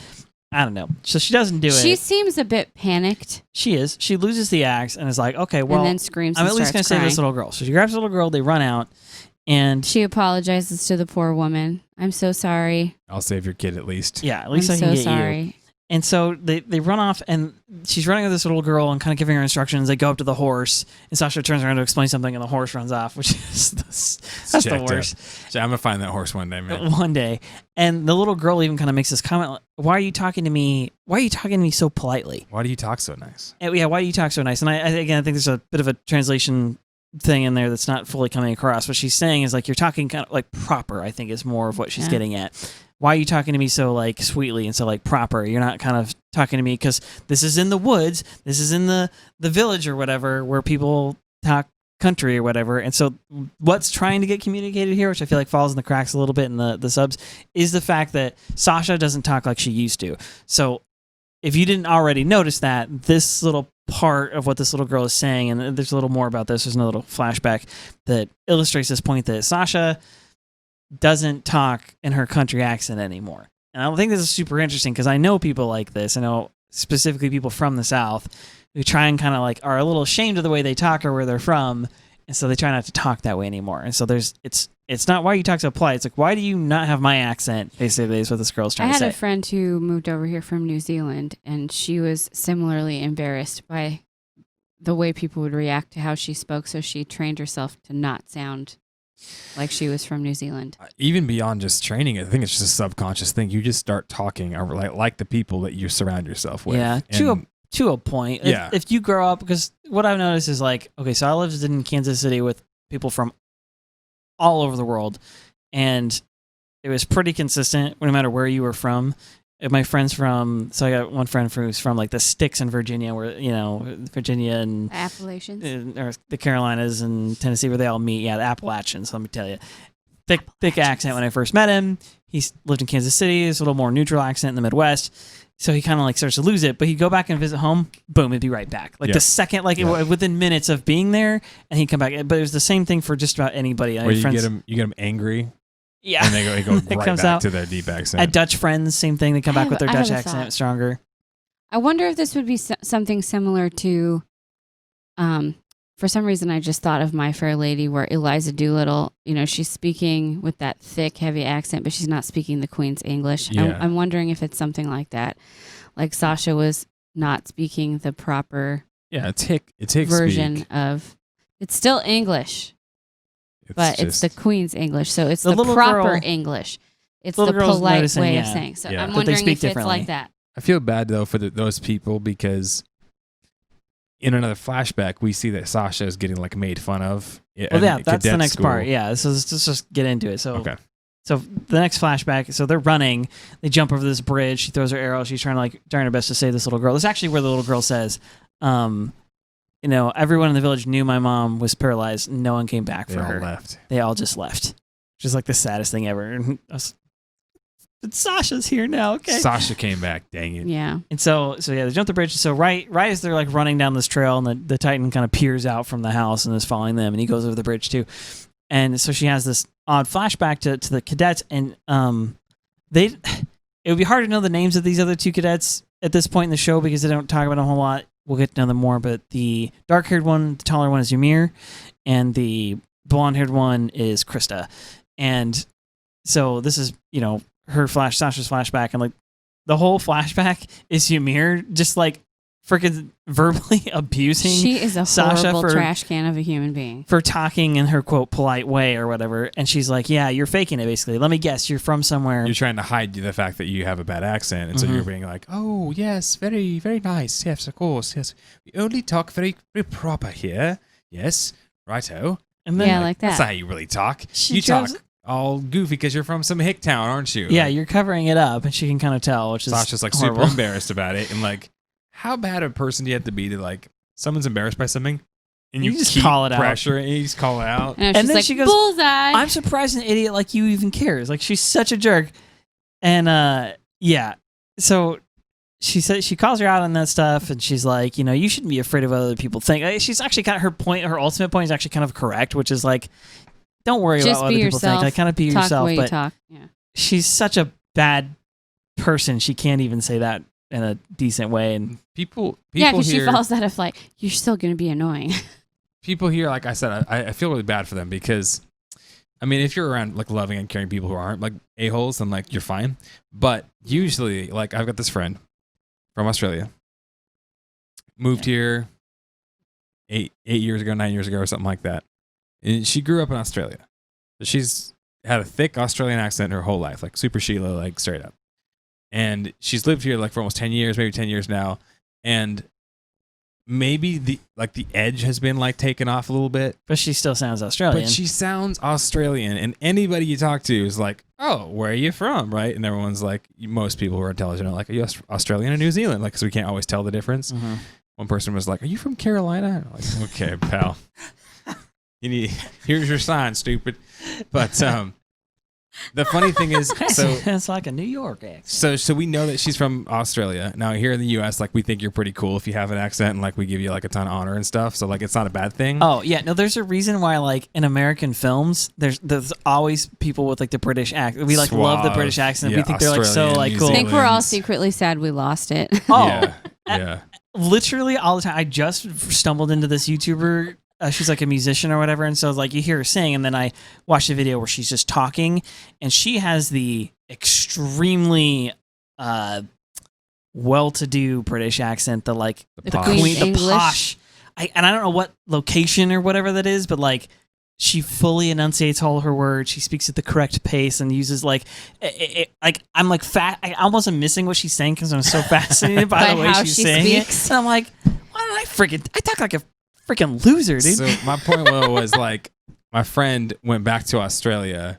I don't know. So she doesn't do She it. seems a bit panicked. She is. She loses the axe and is like, okay, well, and then screams. I'm and at least going to starts save this crying. little girl. So she grabs the little girl. They run out, and She apologizes to the poor woman. I'm so sorry. I'll save your kid at least. yeah, at least I'm I can so get sorry. you. And so they run off, and she's running with this little girl and kind of giving her instructions. They go up to the horse, and Sasha turns around to explain something, and the horse runs off, which is that's the Jacked up. worst. So I'm gonna find that horse one day, man. One day, and the little girl even kind of makes this comment: like, "Why are you talking to me? Why are you talking to me so politely? Why do you talk so nice? And, yeah, why do you talk so nice?" And I think there's a bit of a translation thing in there that's not fully coming across. What she's saying is like you're talking kind of like proper. I think is more of what she's Yeah. getting at. Why are you talking to me so like sweetly and so like proper? You're not kind of talking to me because this is in the woods. This is in the village or whatever where people talk country or whatever. And so what's trying to get communicated here, which I feel like falls in the cracks a little bit in the subs, is the fact that Sasha doesn't talk like she used to. So if you didn't already notice that, this little part of what this little girl is saying, and there's a little more about this, there's another little flashback that illustrates this point that Sasha doesn't talk in her country accent anymore. And I think this is super interesting because I know people like this. I know specifically people from the South who try and kind of like are a little ashamed of the way they talk or where they're from, and so they try not to talk that way anymore. And so it's not why you talk so polite. It's like, why do you not have my accent? Basically, is what this girl's I trying to had say. a friend who moved over here from New Zealand, and she was similarly embarrassed by the way people would react to how she spoke, so she trained herself to not sound like she was from New Zealand. Even beyond just training, I think it's just a subconscious thing. You just start talking or like the people that you surround yourself with. Yeah, And to a point. Yeah. If you grow up, because what I've noticed is like, okay, so I lived in Kansas City with people from all over the world, and it was pretty consistent no matter where you were from. And my friends so I got one friend who's from like the sticks in Virginia, where, Virginia and Appalachians. or the Carolinas and Tennessee, where they all meet. Yeah, the Appalachians, let me tell you. Thick accent when I first met him. He's lived in Kansas City. It's a little more neutral accent in the Midwest. So he kind of like starts to lose it, but he'd go back and visit home. Boom, it'd be right back. Like Yeah. the second, within minutes of being there, and he'd come back. But it was the same thing for just about anybody. I where had you get them angry, yeah, and they go It right comes back out. to their deep I accent. had Dutch friends, same thing. They come back with their I Dutch have a accent thought. stronger. I wonder if this would be something similar to, for some reason, I just thought of My Fair Lady, where Eliza Doolittle, she's speaking with that thick, heavy accent, but she's not speaking the Queen's English. Yeah. I'm wondering if it's something like that. Like Sasha was not speaking the proper Yeah, it's hick version speak. of. It's still English, but it's the Queen's English, so it's The the little proper girl- English. It's little the girl's polite noticing, way of yeah. saying. So Yeah. I'm That they wondering speak if it's differently. like that. I feel bad though for those people because in another flashback we see that Sasha is getting like made fun of. Well, yeah, that's the cadet next school. part. Yeah, so let's just get into it. So Okay. So the next flashback, so they're running. They jump over this bridge. She throws her arrow. She's trying her best to save this little girl. This is actually where the little girl says, everyone in the village knew my mom was paralyzed. No one came back They for all her. left. They all just left. Which is like the saddest thing ever. And but Sasha's here now, okay? Sasha came back. Dang it. Yeah. And so yeah, they jump the bridge. So right as they're like running down this trail, and the Titan kind of peers out from the house and is following them, and he goes over the bridge too. And so she has this odd flashback to the cadets, and it would be hard to know the names of these other two cadets at this point in the show because they don't talk about them a whole lot. We'll get to know them more, but the dark-haired one, the taller one, is Ymir, and the blonde-haired one is Krista. And so this is, Sasha's flashback, and like the whole flashback is Ymir just like freaking verbally abusing She is a Sasha horrible for trash can of a human being. for talking in her quote polite way or whatever. And she's like, "Yeah, you're faking it. Basically, let me guess, you're from somewhere." You're trying to hide the fact that you have a bad accent, and so you're being like, "Oh yes, very very nice. Yes, of course. Yes, we only talk very very proper here. Yes, righto." And then Yeah, like that. That's not how you really talk. She You talk drives- all goofy because you're from some hick town, aren't you? yeah, Like, you're covering it up, and she can kind of tell, which is Sasha's like horrible. super embarrassed about it, and like, how bad a person do you have to be to like someone's embarrassed by something, and You you just keep call it out. pressure and you just call it out. And, And she's then like, she goes, bullseye. I'm surprised an idiot like you even cares. Like, she's such a jerk. And yeah, so she said she calls her out on that stuff, and she's like, you know, you shouldn't be afraid of what other people think. She's actually got her point. Her ultimate point is actually kind of correct, which is like, don't worry Just about what be other people think. yourself. Like, kind of be talk the yourself. way you But talk. Yeah. she's such a bad person. She can't even say that in a decent way. And People Yeah, because she here, falls out of like, you're still going to be annoying. people here, like I said, I feel really bad for them because, I mean, if you're around like loving and caring people who aren't like a-holes, then like you're fine. But usually, like I've got this friend from Australia, moved here 9 years ago, or something like that. And she grew up in Australia. So she's had a thick Australian accent her whole life, like super Sheila, like straight up. And she's lived here like for almost 10 years, maybe 10 years now. And maybe the edge has been like taken off a little bit. but she still sounds Australian. But she sounds Australian, and anybody you talk to is like, "Oh, where are you from?" Right? And everyone's like, most people who are intelligent are like, "Are you Australian or New Zealand?" Like, because we can't always tell the difference. Mhm. One person was like, "Are you from Carolina?" I'm like, okay, pal. Here's your sign, stupid. But the funny thing is, so it's like a New York accent. so we know that she's from Australia. Now here in the U.S., like we think you're pretty cool if you have an accent, and like we give you like a ton of honor and stuff. So like it's not a bad thing. Oh yeah, no. There's a reason why, like in American films, there's always people with like the British accent. We like love the Suave. British accent. Yeah, We think they're like so Australian, like New cool. I think we're all Zealand. secretly sad we lost it. Oh, yeah, yeah. literally all the time. I just stumbled into this YouTuber. She's like a musician or whatever, and so like you hear her sing, and then I watched a video where she's just talking, and she has the extremely well-to-do British accent, the like The the posh. queen, the English. posh. I don't know what location or whatever that is, but like she fully enunciates all her words. She speaks at the correct pace and uses like like I'm like fat. I almost am missing what she's saying because I'm so fascinated by By the way how she's she saying speaks. it. And I'm like, why did I talk like a freaking loser, dude. So my point was like my friend went back to Australia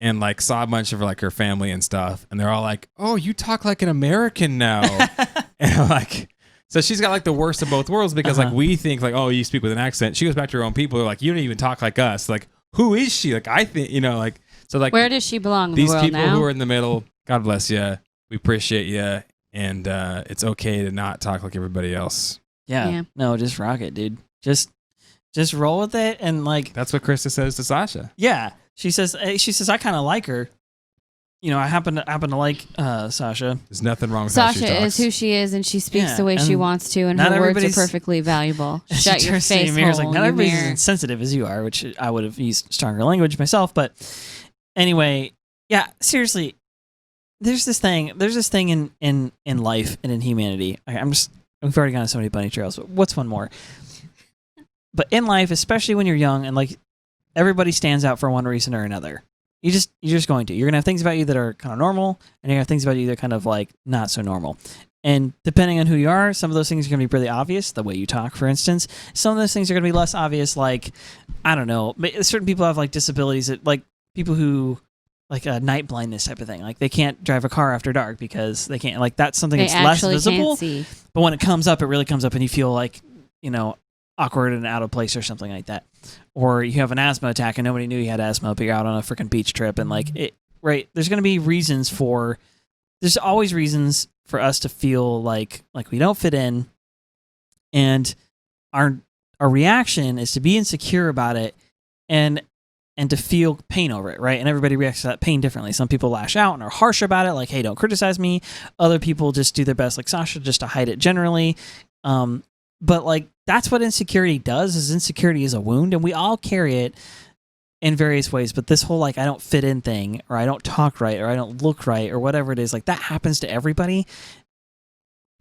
and like saw a bunch of like her family and stuff, and they're all like, "Oh, you talk like an American now," and I'm like. So she's got like the worst of both worlds because like we think like, oh, you speak with an accent. She goes back to her own people. They're like, you don't even talk like us. Like, who is she? Like, I think, you know, like, so like Where does she belong in these the world people now? who are in the middle, God bless you. We appreciate you. And it's okay to not talk like everybody else. Yeah. No, just rock it, dude. Just roll with it, and like That's what Krista says to Sasha. yeah, she says I kind of like her. You know, I happen to like Sasha. There's nothing wrong with how she Sasha talks. is who she is, and she speaks Yeah, the way she and wants to, and not her words are everybody's- perfectly valuable. She Shut your turns to me face and mirrors hole, like, not you everybody's mirror. as sensitive as you are, which I would have used stronger language myself. But anyway, yeah, seriously, there's this thing in life and in humanity. We've already gone on so many bunny trails. But what's one more? But in life, especially when you're young, and like everybody stands out for one reason or another. You're just going to. You're gonna have things about you that are kind of normal, and you're gonna have things about you that are kind of like not so normal. And depending on who you are, some of those things are gonna be really obvious. The way you talk, for instance. Some of those things are gonna be less obvious. Like, I don't know. Certain people have like disabilities that, like people who like a night blindness type of thing. Like they can't drive a car after dark because they can't. Like that's something They that's less actually visible. can't see. But when it comes up, it really comes up, and you feel like, you know, awkward and out of place or something like that. Or you have an asthma attack and nobody knew you had asthma, but you're out on a freaking beach trip, and like it, right? There's going to be reasons for. There's always reasons for us to feel like we don't fit in, and our reaction is to be insecure about it, and to feel pain over it, right? And everybody reacts to that pain differently. Some people lash out and are harsh about it, like, "Hey, don't criticize me." Other people just do their best, like Sasha, just to hide it generally. But like that's what insecurity does. Is insecurity is a wound, and we all carry it in various ways. But this whole like I don't fit in thing, or I don't talk right, or I don't look right, or whatever it is, like that happens to everybody.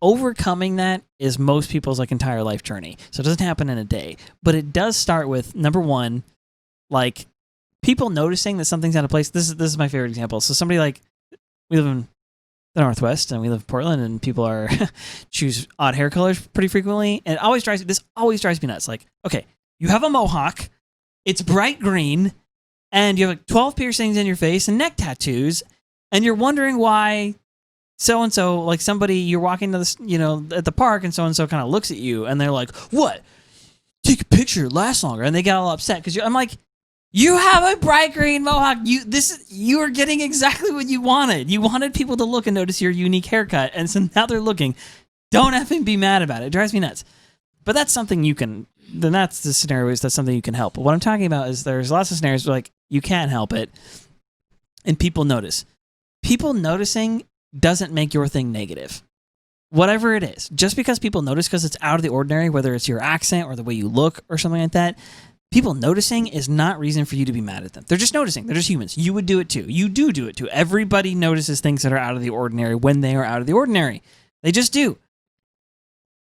overcoming that is most people's like entire life journey. So it doesn't happen in a day, but it does start with number one, like people noticing that something's out of place. This is my favorite example. So somebody like, we live in the Northwest and we live in Portland, and people are choose odd hair colors pretty frequently, and this always drives me nuts. Like, okay, you have a mohawk, it's bright green, and you have like 12 piercings in your face and neck tattoos, and you're wondering why so-and-so, like somebody, you're walking to this, at the park, and so-and-so kind of looks at you, and they're like, what? Take a picture, it lasts longer. And they get all upset because I'm like, you have a bright green mohawk. You are getting exactly what you wanted. You wanted people to look and notice your unique haircut, and so now they're looking. Don't effing be mad about it. It drives me nuts. But that's something you can, then that's the scenario, is that's something you can help. But what I'm talking about is there's lots of scenarios where like you can't help it, and people notice. People noticing doesn't make your thing negative. Whatever it is, just because people notice because it's out of the ordinary, whether it's your accent or the way you look or something like that, people noticing is not reason for you to be mad at them. They're just noticing. They're just humans. You would do it too. You do it too. Everybody notices things that are out of the ordinary when they are out of the ordinary. They just do.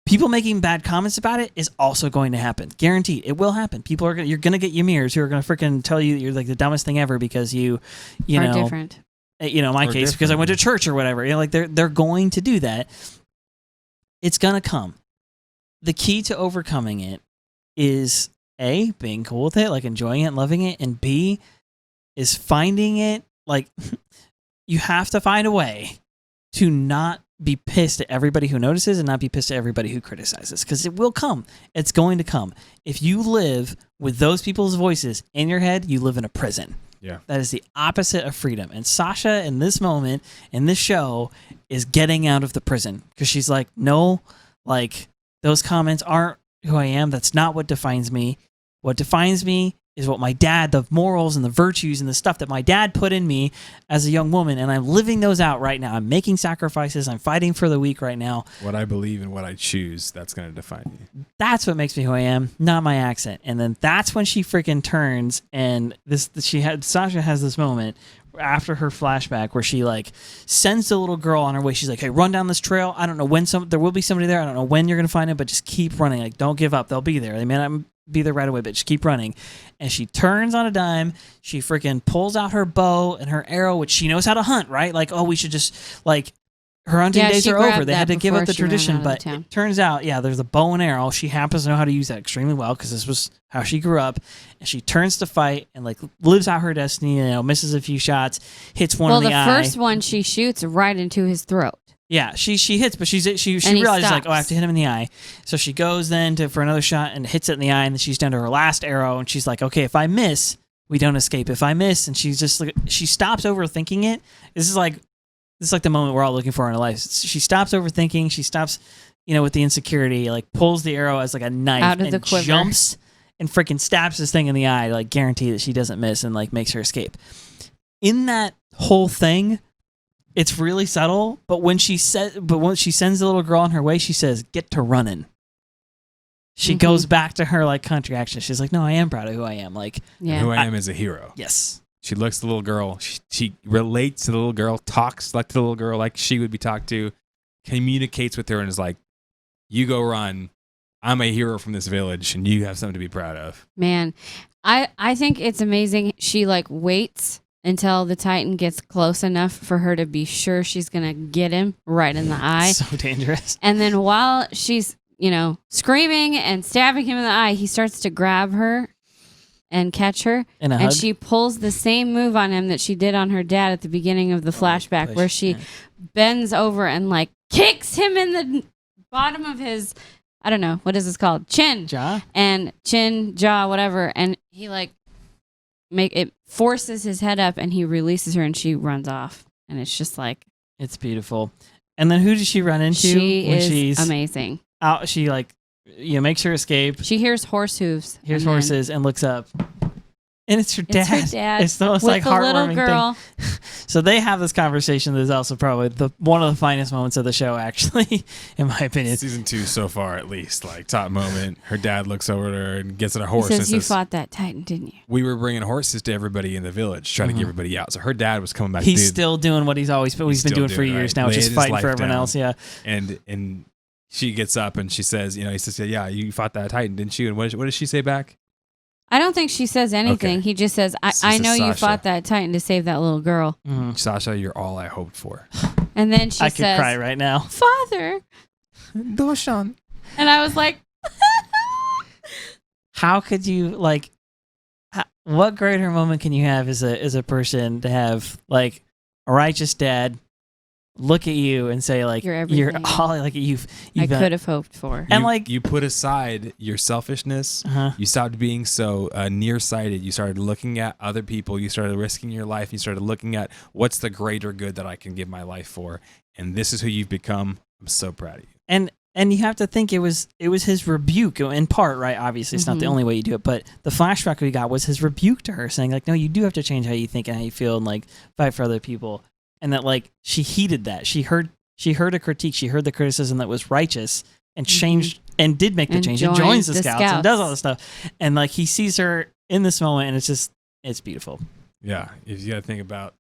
People making bad comments about it is also going to happen. Guaranteed. It will happen. You're going to get Ymirs who are going to freaking tell you that you're like the dumbest thing ever because you are know, different. In my case, because I went to church or whatever. Like they're going to do that. It's going to come. The key to overcoming it is A, being cool with it, like enjoying it, loving it, and B, is finding it, like, you have to find a way to not be pissed at everybody who notices and not be pissed at everybody who criticizes, because it will come. It's going to come. If you live with those people's voices in your head, you live in a prison. Yeah. That is the opposite of freedom. And Sasha, in this moment, in this show, is getting out of the prison, because she's like, no, like, those comments aren't who I am. That's not what defines me. What defines me is what my dad, the morals and the virtues and the stuff that my dad put in me as a young woman, and I'm living those out right now. I'm making sacrifices. I'm fighting for the weak right now. What I believe and what I choose, that's going to define you. That's what makes me who I am, not my accent. And then that's when she freaking turns, and Sasha has this moment after her flashback where she like sends the little girl on her way. She's like, hey, run down this trail. I don't know when there will be somebody there. I don't know when you're going to find it, but just keep running. Like, don't give up. They'll be there. They may not be there right away, but just keep running. And she turns on a dime. She freaking pulls out her bow and her arrow, which she knows how to hunt, right? Like, oh, we should just like, her hunting days are over. They had to give up the tradition, but it turns out, there's a bow and arrow. She happens to know how to use that extremely well because this was how she grew up. And she turns to fight and like lives out her destiny. Misses a few shots, hits one in the eye. Well, the first one she shoots right into his throat. Yeah, she hits, but she realizes like, oh, I have to hit him in the eye. So she goes then for another shot and hits it in the eye, and then she's down to her last arrow, and she's like, okay, if I miss, we don't escape. If I miss, and she's just like, she stops overthinking it. This is like the moment we're all looking for in our lives. She stops overthinking. She stops, with the insecurity, like pulls the arrow as like a knife out of and the quiver, jumps and freaking stabs this thing in the eye, like guarantee that she doesn't miss and like makes her escape. In that whole thing, it's really subtle, but when she sends the little girl on her way, she says, "Get to running." She goes back to her like country accent. She's like, "No, I am proud of who I am. Like, who I am as a hero." Yes. She looks at the little girl. She relates to the little girl, talks like to the little girl, like she would be talked to, communicates with her, and is like, "You go run. I'm a hero from this village, and you have something to be proud of." Man, I think it's amazing. She like waits until the Titan gets close enough for her to be sure she's going to get him right in the eye. So dangerous. And then while she's, screaming and stabbing him in the eye, he starts to grab her and catch her. And she pulls the same move on him that she did on her dad at the beginning of the flashback, where she bends over and like kicks him in the bottom of his, I don't know, what is this called? Chin. Jaw? And chin, jaw, whatever. And he like forces his head up, and he releases her, and she runs off. And it's just like, it's beautiful. And then who does she run into? She's amazing. Out, she like, makes her escape. She hears horse hooves. Hears horses and looks up. And it's her dad. It's her dad. It's the most with the little heartwarming girl. thing. So they have this conversation that is also probably one of the finest moments of the show, actually, in my opinion. Season 2 so far, at least, like top moment. Her dad looks over at her and gets on a horse. He and says, "You fought that Titan, didn't you?" We were bringing horses to everybody in the village, trying to get everybody out. So her dad was coming back. He's still doing what he's been doing for years now, which is fighting for everyone else. Yeah. And she gets up and she says, he says, "Yeah, you fought that Titan, didn't you?" And what does she say back? I don't think she says anything. Okay. He just says, I know you fought that Titan to save that little girl. Mm-hmm. Sasha, you're all I hoped for. And then she says, I could cry right now. "Father." Doshan. And I was like, how could you what greater moment can you have as a person to have like a righteous dad look at you and say like You're everything. all like you've I could have hoped for. And you put aside your selfishness. You stopped being so nearsighted. You started looking at other people. You started risking your life. You started looking at what's the greater good that I can give my life for. And this is who you've become. I'm so proud of you. And you have to think it was his rebuke in part, right? Obviously, it's not the only way you do it, but the flashback we got was his rebuke to her, saying like, "No, you do have to change how you think and how you feel, and like fight for other people." And that like she heeded that. She heard a critique. She heard the criticism that was righteous and changed and did make the change and joins the scouts and does all this stuff. And like he sees her in this moment, and it's beautiful. Yeah, if you got to think about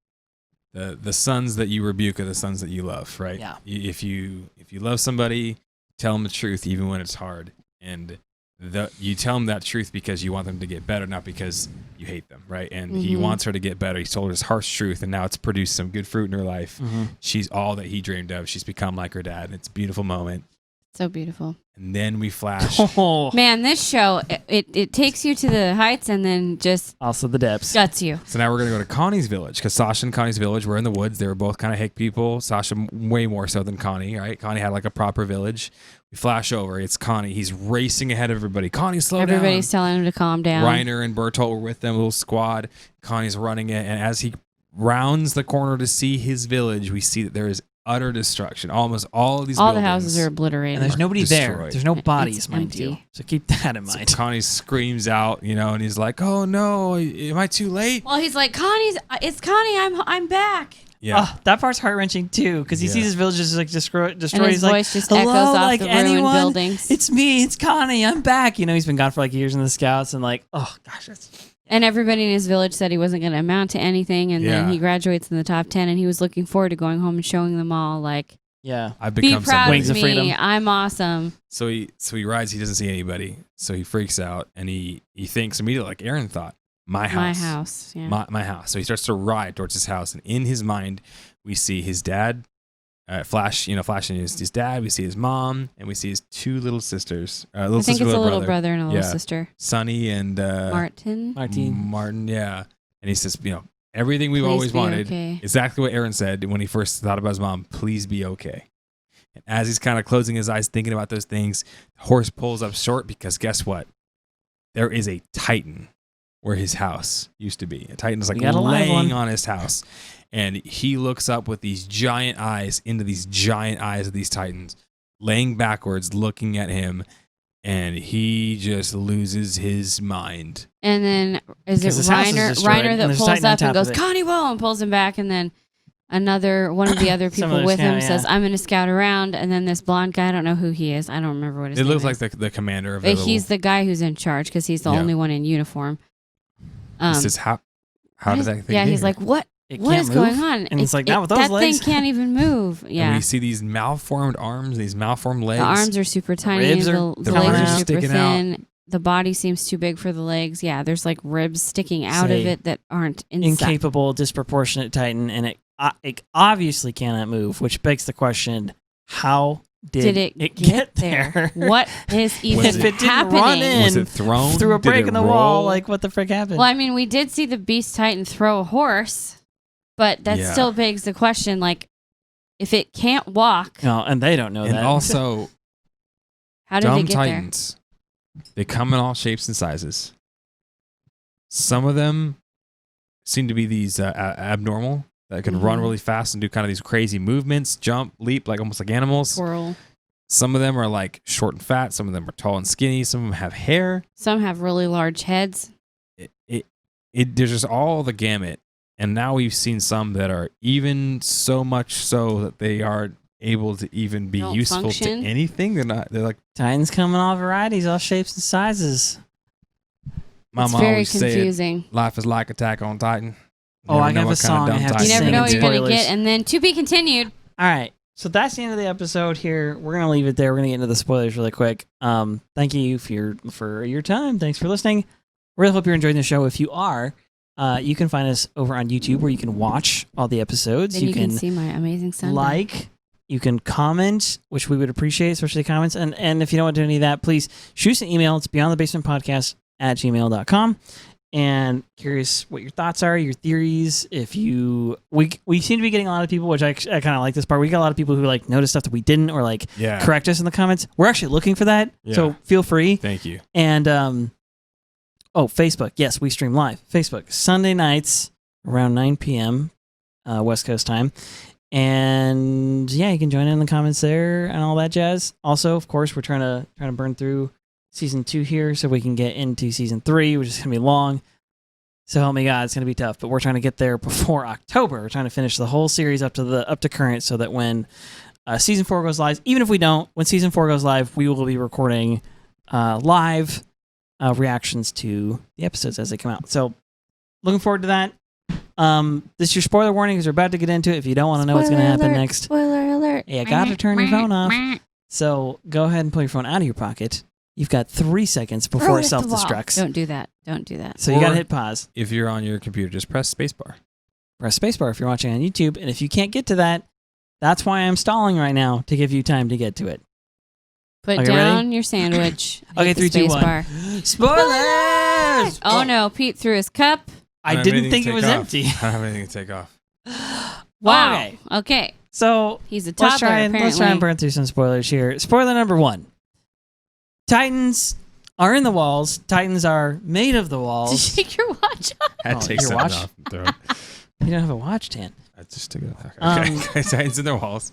the sons that you rebuke are the sons that you love, right? Yeah. If you love somebody, tell them the truth even when it's hard, and you tell them that truth because you want them to get better, not because you hate them, right? And he wants her to get better. He's told her his harsh truth, and now it's produced some good fruit in her life. She's all that he dreamed of. She's become like her dad, and it's a beautiful moment. So beautiful. And then we flash. Man, this show, it takes you to the heights and then just also the depths. guts you. So now we're going to go to Connie's village, because Sasha and Connie's village were in the woods. They were both kind of hick people. Sasha way more so than Connie, right? Connie had like a proper village. We flash over. It's Connie. He's racing ahead of everybody. Connie, slow down. Everybody's telling him to calm down. Reiner and Bertolt were with them, a little squad. Connie's running it. And as he rounds the corner to see his village, we see that there is utter destruction. Almost all of these all buildings the houses are obliterated. And there's nobody there. Destroyed. There's no bodies, It's mind empty. you. So keep that in mind. So Connie screams out, and he's like, "Oh no, am I too late?" Well, he's like, it's Connie, I'm back. Yeah. Oh, that part's heart wrenching too, because he sees his village just like destroyed. And his He's like, voice just "Hello, echoes off like the ruined anyone? buildings. It's me, it's Connie, I'm back." He's been gone for like years in the scouts, and like, oh gosh, And everybody in his village said he wasn't going to amount to anything, and then he graduates in the top 10, and he was looking forward to going home and showing them all, like, yeah, I've be become proud somebody. Wings of of me, freedom. I'm awesome. So he rides. He doesn't see anybody. So he freaks out, and he thinks immediately, like Aaron thought, my house. My house, yeah. My house. So he starts to ride towards his house, and in his mind, we see his dad, flashing his dad. We see his mom, and we see his two little sisters. I think it's a little brother and a little Yeah. sister. Sonny and Martin. Yeah. And he says, everything we've Please always be wanted. okay. Exactly what Aaron said when he first thought about his mom. Please be okay. And as he's kind of closing his eyes, thinking about those things, the horse pulls up short because guess what? There is a Titan where his house used to be. A Titan is like laying on his house. And he looks up with these giant eyes into these giant eyes of these Titans, laying backwards, looking at him. And he just loses his mind. And then is it Reiner that pulls up and goes, Connie, whoa, and pulls him back. And then one of the other people with him says, I'm going to scout around. And then this blonde guy, I don't know who he is. I don't remember what his name is. It looks like the commander of it. He's the guy who's in charge because he's the only one in uniform. He says, how did that thing Yeah, he's like, what is going on? And it's like, not with those legs. That thing can't even move. Yeah. And we see these malformed arms, these malformed legs. The arms are super tiny. The legs are super thin. Out. The body seems too big for the legs. Yeah, there's like ribs sticking out of it that aren't inside. Incapable, disproportionate Titan, and it obviously cannot move, which begs the question, how did it get there? What is even if it didn't happening? Run in was it thrown through a break in the wall? Like, what the frick happened? Well, I mean, we did see the Beast Titan throw a horse, but that still begs the question, like, if it can't walk. No, and they don't know that. And also, how did it get Titans, they come in all shapes and sizes. Some of them seem to be these abnormal that can run really fast and do kind of these crazy movements, jump, leap, like almost like animals. Swirl. Some of them are like short and fat. Some of them are tall and skinny. Some of them have hair. Some have really large heads. there's just all the gamut. And now we've seen some that are even so much so that they are able to even be Don't useful function. to anything. They're like, Titans come in all varieties, all shapes and sizes. my It's mom very always confusing. said, life is like Attack on Titan. Oh, I have a song I have to You never sing know and what you're going to spoilers. get. And then to be continued. All right. So that's the end of the episode here. We're going to leave it there. We're going to get into the spoilers really quick. Thank you for your time. Thanks for listening. Really hope you're enjoying the show. If you are, you can find us over on YouTube where you can watch all the episodes. Then you can see my amazing son. Like, you can comment, which we would appreciate, especially comments. And if you don't want to do any of that, please shoot us an email. It's beyondthebasementpodcast@gmail.com. And curious what your thoughts are, your theories. If you, we seem to be getting a lot of people, which I kind of like this part. We got a lot of people who like notice stuff that we didn't, or like correct us in the comments. We're actually looking for that, so feel free. Thank you. And Facebook. Yes, we stream live. Facebook Sunday nights around 9 p.m. West Coast time. And yeah, you can join in the comments there and all that jazz. Also, of course, we're trying to burn through season 2 here so we can get into season 3, which is going to be long. So help me God, it's going to be tough, but we're trying to get there before October. We're trying to finish the whole series up to current so that when season 4 goes live, even if we don't, when season 4 goes live, we will be recording live reactions to the episodes as they come out. So looking forward to that. This is your spoiler warning because we're about to get into it. If you don't want to know what's going to happen next, Spoiler alert. you got to turn your phone off. So go ahead and pull your phone out of your pocket. You've got 3 seconds before it self-destructs. Don't do that. Don't do that. So you got to hit pause. If you're on your computer, just press spacebar. Press spacebar if you're watching on YouTube. And if you can't get to that, that's why I'm stalling right now to give you time to get to it. Put Okay, down ready? your sandwich. Okay, hit the 3, 2, 1. spacebar. Spoilers! Oh no, Pete threw his cup. I don't have didn't anything think to it was take off. empty. I don't have anything to take off. Wow. Okay. Okay. So He's a toddler, let's try and apparently. burn through some spoilers here. Spoiler number 1. Titans are in the walls. Titans are made of the Did you walls. take your watch off? I had to take your something watch? off and throw it. You don't have a watch, Tan. I just took it off. Um, Okay. Titans in their walls.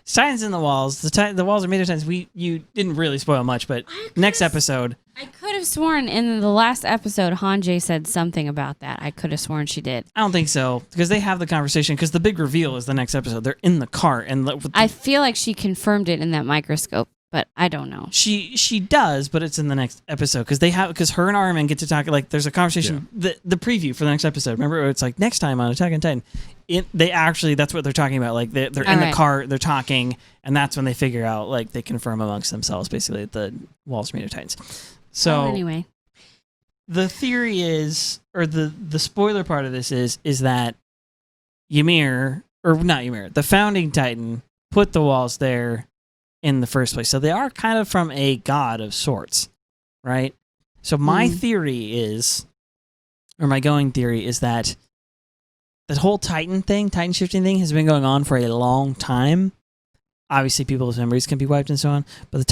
Titans in the walls. The walls are made of titans. You didn't really spoil much, but next episode. I could have sworn in the last episode, Hanjay said something about that. I could have sworn she did. I don't think so because they have the conversation. Because the big reveal is the next episode. They're in the car, and I feel like she confirmed it in that microscope, but I don't know. she does, but it's in the next episode because her and Armin get to talk. Like there's a conversation. The preview for the next episode. Remember, it's like next time on Attack on Titan. They actually that's what they're talking about. Like they're in the car, they're talking, and that's when they figure out like they confirm amongst themselves basically that the walls are made of titans. So anyway, the theory is, or the spoiler part of this is that Ymir, or not Ymir, the founding Titan put the walls there in the first place. So they are kind of from a god of sorts, right? So my theory is, or my going theory is that the whole Titan shifting thing has been going on for a long time. Obviously, people's memories can be wiped and so on, but the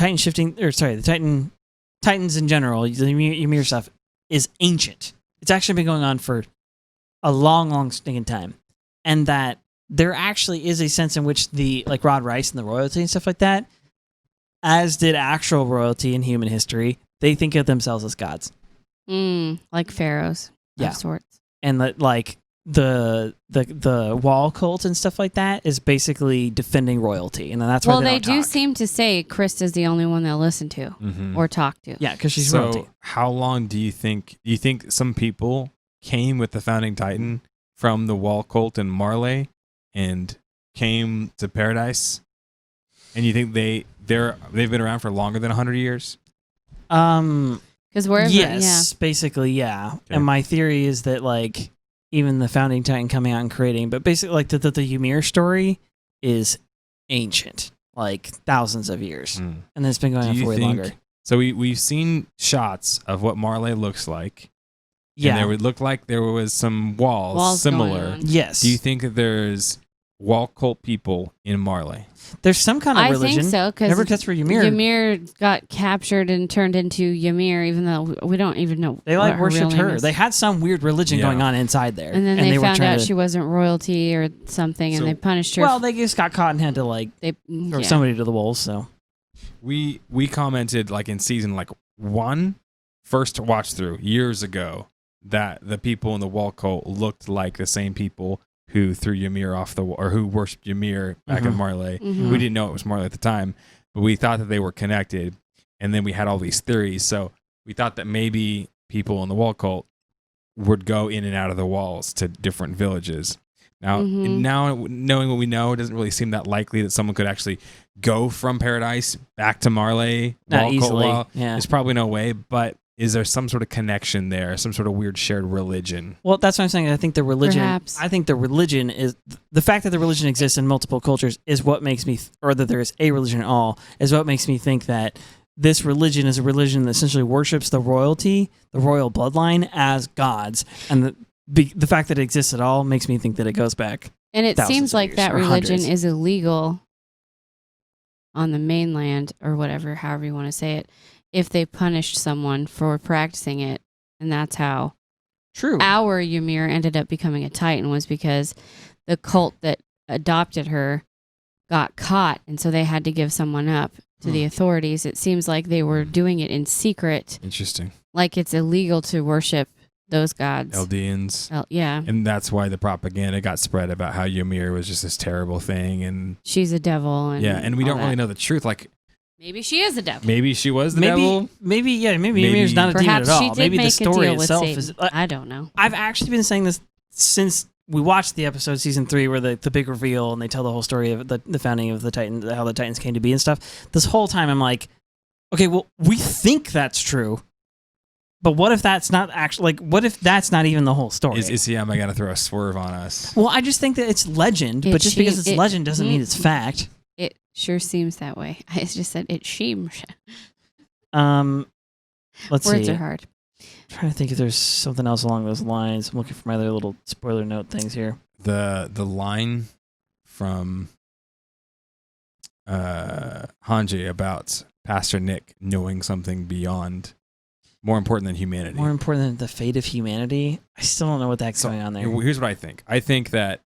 Titans in general, the Ymir stuff, is ancient. It's actually been going on for a long, long stinking time. And that there actually is a sense in which like Rod Rice and the royalty and stuff like that, as did actual royalty in human history, they think of themselves as gods. Like pharaohs of sorts. And that like the wall cult and stuff like that is basically defending royalty, and that's why they do seem to say Krista's the only one they'll listen to or talk to. Yeah, because she's So royalty. how long do you think some people came with the founding Titan from the wall cult in Marley and came to paradise, and you think they've been around for longer than 100 years? Because wherever, basically, yeah. Okay. And my theory is that like even the founding Titan coming out and creating, but basically like the Ymir story is ancient, like thousands of years, and it's been going on for way longer. So we've seen shots of what Marley looks like. Yeah, and there would look like there was some walls similar. Yes. Do you think that there's wall cult people in Marley? There's some kind of religion. I think so, because never that's for Ymir. Ymir got captured and turned into Ymir, even though we don't even know. They like what worshipped real name her. is. They had some weird religion going on inside there, and then they were found trying out to, she wasn't royalty or something, and they punished her. Well, they just got caught and had to like throw somebody to the wolves. So we commented like in season 1, first watch through years ago, that the people in the wall cult looked like the same people who threw Ymir off the wall, or who worshipped Ymir back in Marley. We didn't know it was Marley at the time, but we thought that they were connected. And then we had all these theories. So we thought that maybe people in the wall cult would go in and out of the walls to different villages. Now, knowing what we know, it doesn't really seem that likely that someone could actually go from Paradise back to Marley. Not easily. Wall. There's probably no way, but is there some sort of connection there, some sort of weird shared religion? Well, that's what I'm saying. I think the religion. Perhaps. I think the religion is the fact that the religion exists in multiple cultures is what makes me, or that there is a religion at all, is what makes me think that this religion is a religion that essentially worships the royalty, the royal bloodline, as gods, and the fact that it exists at all makes me think that it goes back. And it seems like that religion hundreds. is illegal on the mainland, or whatever, however you want to say it, if they punished someone for practicing it. And that's how our Ymir ended up becoming a Titan, was because the cult that adopted her got caught, and so they had to give someone up to the authorities. It seems like they were doing it in secret. Interesting. Like it's illegal to worship those gods. Eldians. Yeah. And that's why the propaganda got spread about how Ymir was just this terrible thing. And she's a devil. And we don't really know the truth. Like, maybe she is a devil. Maybe she was the devil. Maybe Ymir's not a demon at all. Maybe the story itself is. I don't know. I've actually been saying this since we watched the episode season 3 where the big reveal and they tell the whole story of the founding of the Titans, how the Titans came to be and stuff. This whole time I'm like, okay, well, we think that's true, but what if that's not actually, like, what if that's not even the whole story? Is Isayama going to throw a swerve on us? Well, I just think that it's legend, but just because it's legend doesn't mean it's fact. It sure seems that way. I just said it seems. Let's see. Words are hard. I'm trying to think if there's something else along those lines. I'm looking for my other little spoiler note things here. The line from Hanji about Pastor Nick knowing something beyond, more important than humanity. More important than the fate of humanity? I still don't know what that's going on there. Here's what I think. I think that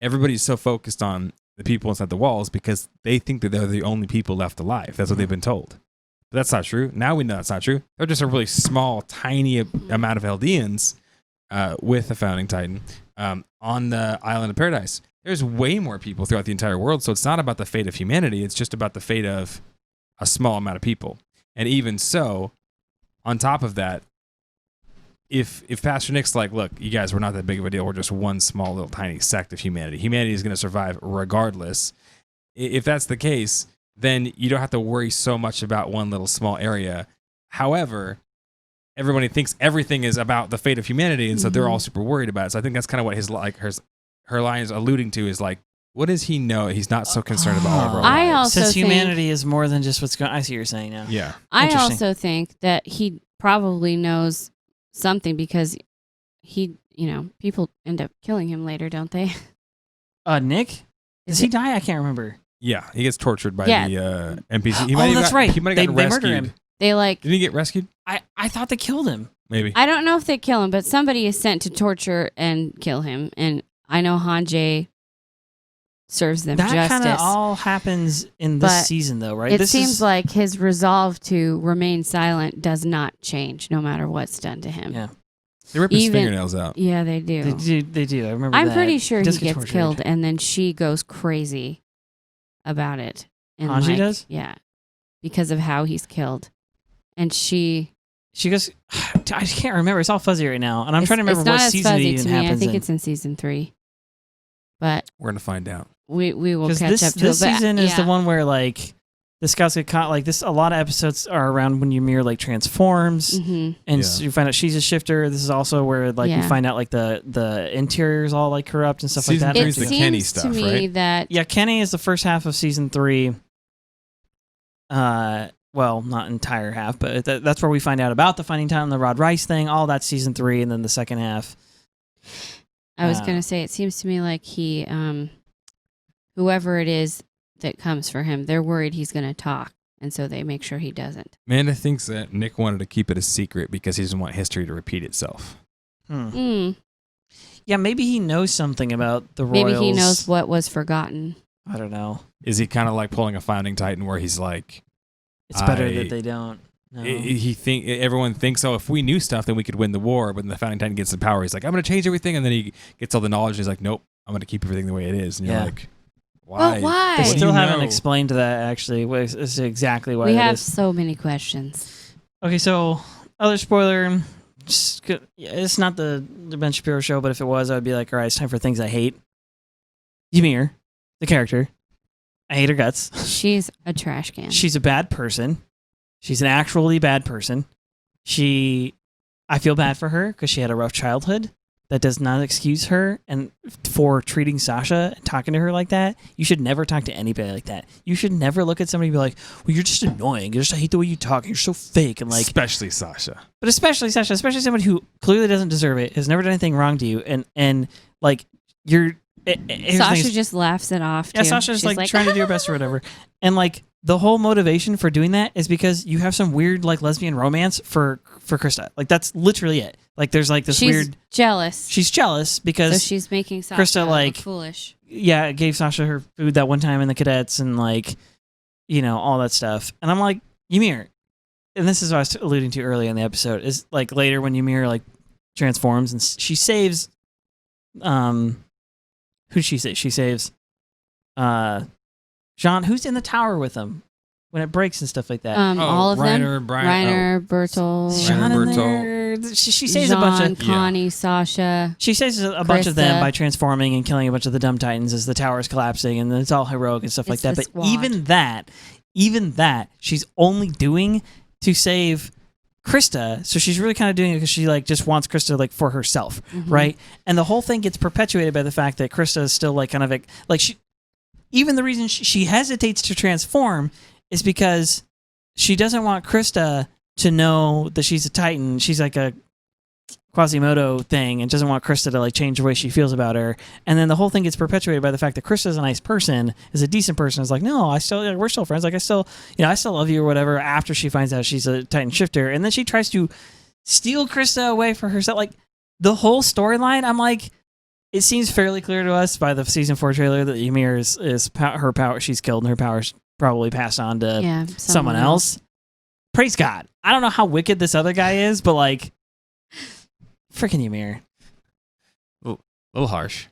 everybody's so focused on the people inside the walls because they think that they're the only people left alive. That's what they've been told. But that's not true. Now we know that's not true. They're just a really small, tiny amount of Eldians with the founding Titan on the island of Paradise. There's way more people throughout the entire world, so it's not about the fate of humanity. It's just about the fate of a small amount of people. And even so, on top of that, if Pastor Nick's like, look, you guys, we're not that big of a deal. We're just one small little tiny sect of humanity. Humanity is going to survive regardless. If that's the case, then you don't have to worry so much about one little small area. However, everybody thinks everything is about the fate of humanity, and so they're all super worried about it. So I think that's kind of what her line is alluding to, is like, what does he know? He's not so concerned about all of our lives. I also Since think humanity is more than just what's going on. I see what you're saying now. Yeah. I also think that he probably knows something because people end up killing him later, don't they? Nick? Does he die? I can't remember. Yeah, he gets tortured by the NPC. That's right. He might have gotten rescued. murder him. Didn't he get rescued? I thought they killed him. Maybe. I don't know if they kill him, but somebody is sent to torture and kill him. And I know Hanji serves them justice. That kind of all happens in this season, though, right? It seems like his resolve to remain silent does not change, no matter what's done to him. Yeah. They rip his fingernails out. Yeah, they do. They do. I remember I'm that. pretty sure he gets tortured. killed, and then she goes crazy about it. And Hanji does? Yeah. Because of how he's killed. And she goes, I can't remember. It's all fuzzy right now. And I'm trying to remember what season it even happens I think it's in season 3. But we're going to find out. We will catch up to it. This season is the one where, like, the scouts get caught. Like, this, a lot of episodes are around when Ymir, like, transforms. And so you find out she's a shifter. This is also where, like, we find out, like, the interior is all, like, corrupt and stuff like that. Season 3 is the Kenny seems stuff, to me right? that... Yeah, Kenny is the first half of season 3. Well, not entire half, but that's where we find out about the Finding Time, the Rod Rice thing. All that's season 3, and then the second half. I was going to say, it seems to me like he, whoever it is that comes for him, they're worried he's going to talk, and so they make sure he doesn't. Amanda thinks that Nick wanted to keep it a secret because he doesn't want history to repeat itself. Yeah, maybe he knows something about the Royals. Maybe he knows what was forgotten. I don't know. Is he kind of like pulling a Founding Titan where he's like, it's better that they don't. No. Everyone thinks, oh, if we knew stuff, then we could win the war. But then the founding titan gets the power. He's like, I'm going to change everything, and then he gets all the knowledge. And he's like, nope, I'm going to keep everything the way it is. And you're like, why? But why? They What do still you haven't know? explained that. Actually, it's exactly why. We that have is. so many questions. Okay, so other spoiler. It's not the Ben Shapiro show, but if it was, I'd be like, all right, it's time for things I hate. Ymir, the character. I hate her guts. She's a trash can. She's a bad person. She's an actually bad person. I feel bad for her because she had a rough childhood. That does not excuse her and for treating Sasha and talking to her like that. You should never talk to anybody like that. You should never look at somebody and be like, well, you're just annoying. I hate the way you talk. You're so fake. And like, especially Sasha. But especially Sasha, especially somebody who clearly doesn't deserve it, has never done anything wrong to you, and like you're. Sasha just laughs it off. Yeah, too. Sasha's She's like trying to do her best or whatever, and like the whole motivation for doing that is because you have some weird like lesbian romance for Krista. Like that's literally it. Like there's like this she's weird. jealous. She's jealous because So she's making Sasha Krista, like, look foolish. yeah, gave Sasha her food that one time in the cadets and like, all that stuff. And I'm like, Ymir, and this is what I was alluding to earlier in the episode, is like later when Ymir like transforms and she saves, who did she save? She saves, Jean, who's in the tower with him when it breaks and stuff like that. All of Reiner, them. Brian, Reiner, Bertel, Jean in Bertel. there. She saves a bunch of. Connie, Sasha. She saves a bunch of them Krista. by transforming and killing a bunch of the dumb titans as the tower is collapsing, and it's all heroic and stuff like It's that. the But squad. even that, she's only doing to save Krista. So she's really kind of doing it because she like just wants Krista like for herself, right? And the whole thing gets perpetuated by the fact that Krista is still like kind of like she. Even the reason she hesitates to transform is because she doesn't want Krista to know that she's a Titan. She's like a Quasimodo thing and doesn't want Krista to like change the way she feels about her. And then the whole thing gets perpetuated by the fact that Krista's a nice person, is a decent person. Is like, no, we're still friends. Like I still love you or whatever after she finds out she's a Titan shifter. And then she tries to steal Krista away for herself. Like the whole storyline, I'm like, it seems fairly clear to us by the season 4 trailer that Ymir is her power. She's killed and her power's probably passed on to someone else. Praise God. I don't know how wicked this other guy is, but like, freaking Ymir. A little harsh.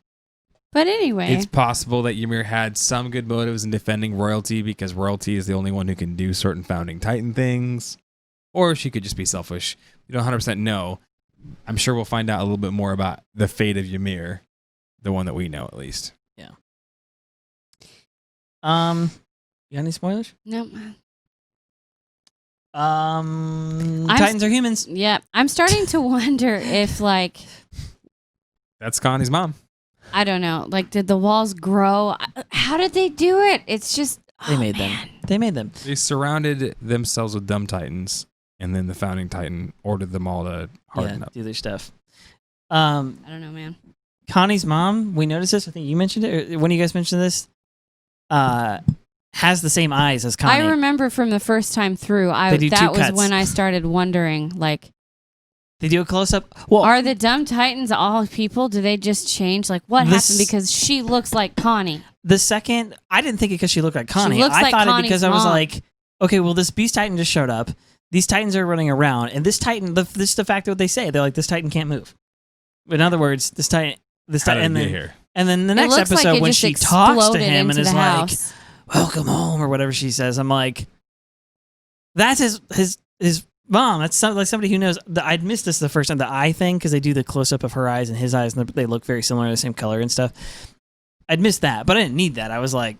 But anyway, It's possible that Ymir had some good motives in defending royalty because royalty is the only one who can do certain founding Titan things. Or she could just be selfish. We don't 100% know. I'm sure we'll find out a little bit more about the fate of Ymir, the one that we know at least. Yeah. You got any spoilers? no. Titans are humans. Yeah, I'm starting to wonder if like That's Connie's mom. I don't know, like did the walls grow? How did they do it? It's just They made them. They made them. They surrounded themselves with dumb Titans, and then the founding Titan ordered them all to harden up. Do their stuff. I don't know, man. Connie's mom, we noticed this. I think you mentioned it. Or one of you guys mentioned this. Has the same eyes as Connie. I remember from the first time through. They do that two was cuts. when I started wondering, like, They do a close up. Well, are the dumb Titans all people? Do they just change? Like, what happened? Because she looks like Connie. the second, I didn't think it because she looked like Connie. looks I like thought it Connie's because I was mom. like, okay, well, this Beast Titan just showed up. These Titans are running around, and this Titan, this is the fact that what they say. They're like, this Titan can't move. In other words, this Titan, How did and it then get here? and then the It next looks like episode it when just she talks to exploded him and into is the like, house. welcome home or whatever she says. I'm like, that's his mom. That's like somebody who knows. I'd missed this the first time, the eye thing, because they do the close up of her eyes and his eyes, and they look very similar, the same color and stuff. I'd missed that, but I didn't need that. I was like,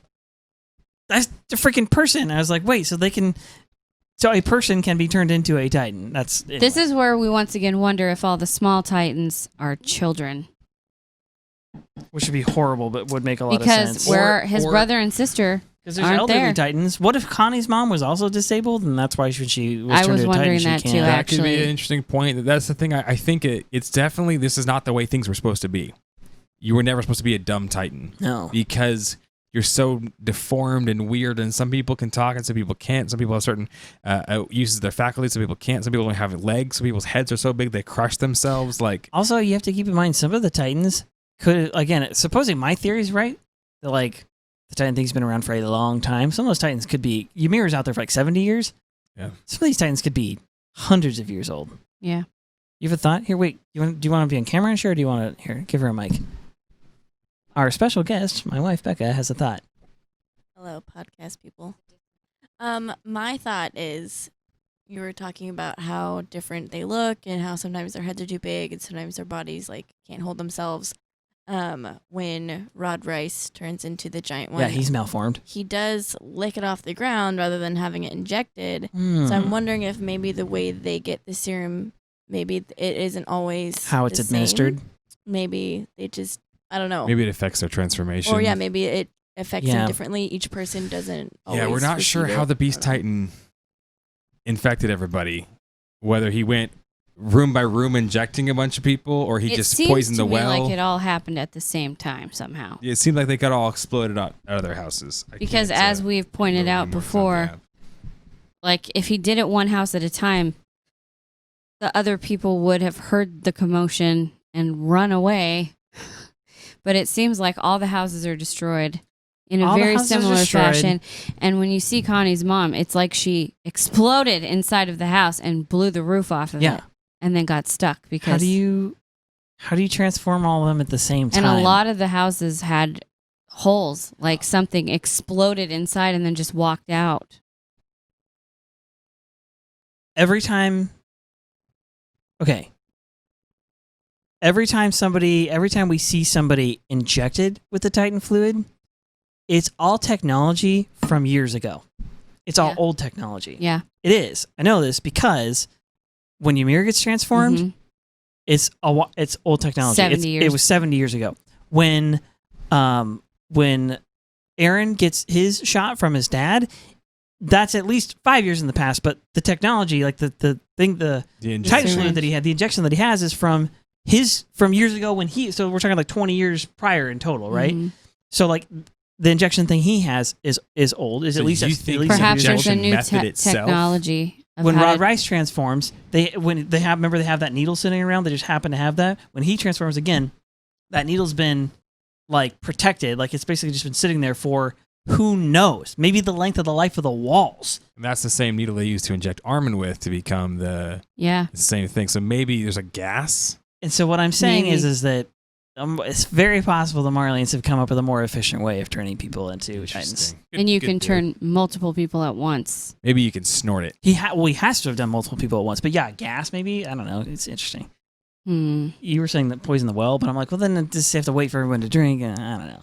that's the freaking person. I was like, wait, so a person can be turned into a Titan. Anyway. This is where we once again wonder if all the small Titans are children. Which would be horrible, but would make a lot of Because sense. where his brother and sister Because there's aren't elderly there. Titans. What if Connie's mom was also disabled, and that's why she was I turned was into a wondering Titan? that She too, can't. That could be actually. an interesting point. That's the thing. I think it's definitely, this is not the way things were supposed to be. You were never supposed to be a dumb Titan. No. Because you're so deformed and weird, and some people can talk and some people can't. Some people have certain uses of their faculties, some people can't. Some people don't have legs. Some people's heads are so big they crush themselves. Like, Also, you have to keep in mind some of the Titans could, again, supposing my theory is right, that like the Titan thing's been around for a long time. Some of those Titans could be, Ymir's out there for like 70 years. Yeah. Some of these Titans could be hundreds of years old. Yeah. You have a thought? Here, wait. Do you want to be on camera and share, or do you want to... Here, give her a mic. Our special guest, my wife, Becca, has a thought. Hello, podcast people. My thought is, you were talking about how different they look and how sometimes their heads are too big and sometimes their bodies can't hold themselves. When Rod Rice turns into the giant one, Yeah, he's malformed. he does lick it off the ground rather than having it injected. So I'm wondering if maybe the way they get the serum, maybe it isn't always How it's the same. administered. Maybe they just, I don't know. Maybe it affects their transformation. Or maybe it affects Yeah. them differently. Each person doesn't always Yeah, we're not sure receive how it. the Beast I don't know. Titan infected everybody. Whether he went room by room injecting a bunch of people, or he It just seems poisoned to the me well. like it all happened at the same time somehow. It seemed like they got all exploded out of their houses. Because as we've pointed out before, like if he did it one house at a time, the other people would have heard the commotion and run away. But it seems like all the houses are destroyed in a All the very houses are similar destroyed. fashion. And when you see Connie's mom, it's like she exploded inside of the house and blew the roof off of Yeah. it and then got stuck because How do you transform all of them at the same time? and a lot of the houses had holes, like something exploded inside and then just walked out. Every time we see somebody injected with the Titan fluid, it's all technology from years ago. It's all Yeah. old technology. Yeah. It is. I know this because when Ymir gets transformed, Mhm. it's old technology. 70 years. It was 70 years ago. When Aaron gets his shot from his dad, that's at least 5 years in the past. But the technology, like the Titan injection. fluid that he had, the injection that he has is from years ago when so we're talking like 20 years prior in total, right? Mhm. So like the injection thing he has is old. Is So at least you at think least the Perhaps there's a injection new method itself? technology. Of when how Rod to- Rice transforms, they have that needle sitting around. They just happen to have that. When he transforms again, that needle's been like protected, like it's basically just been sitting there for who knows, maybe the length of the life of the walls. And that's the same needle they used to inject Armin with to become the Yeah. same thing. So maybe there's a gas. And so what I'm saying Maybe. is that it's very possible the Marlians have come up with a more efficient way of turning people into Titans. Interesting. And you Good can theory. turn multiple people at once. Maybe you can snort it. He has to have done multiple people at once, but yeah, gas maybe. I don't know. It's interesting. You were saying that poison the well, but I'm like, well, then just have to wait for everyone to drink. And I don't know.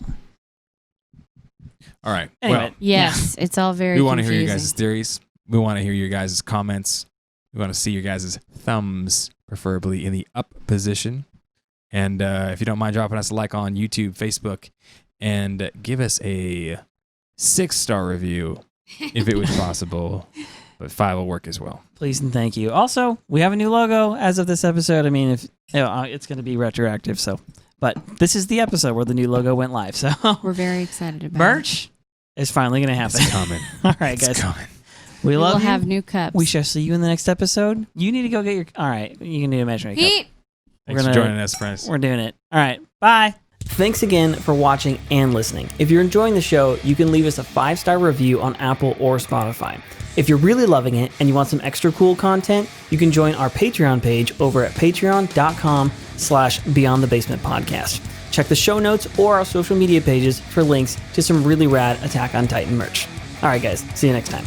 All right. Anyway, Well, Yes, it's all very we want to confusing. hear your guys' theories. We want to hear your guys' comments. We want to see your guys' thumbs, preferably in the up position. And if you don't mind dropping us a like on YouTube, Facebook, and give us a 6-star review if it was possible. But 5 will work as well. Please and thank you. Also, we have a new logo as of this episode. I mean, if it's going to be retroactive, but this is the episode where the new logo went live. So We're very excited about merch is finally going to happen. It's coming. All right, It's guys. coming. We We'll love you. have new cups. We shall see you in the next episode. You need to go get your. All right, you can do imaginary cup. Pete! Thanks for joining us, friends. We're doing it. All right. Bye. Thanks again for watching and listening. If you're enjoying the show, you can leave us a 5-star review on Apple or Spotify. If you're really loving it and you want some extra cool content, you can join our Patreon page over at patreon.com/beyondthebasementpodcast. Check the show notes or our social media pages for links to some really rad Attack on Titan merch. All right, guys. See you next time.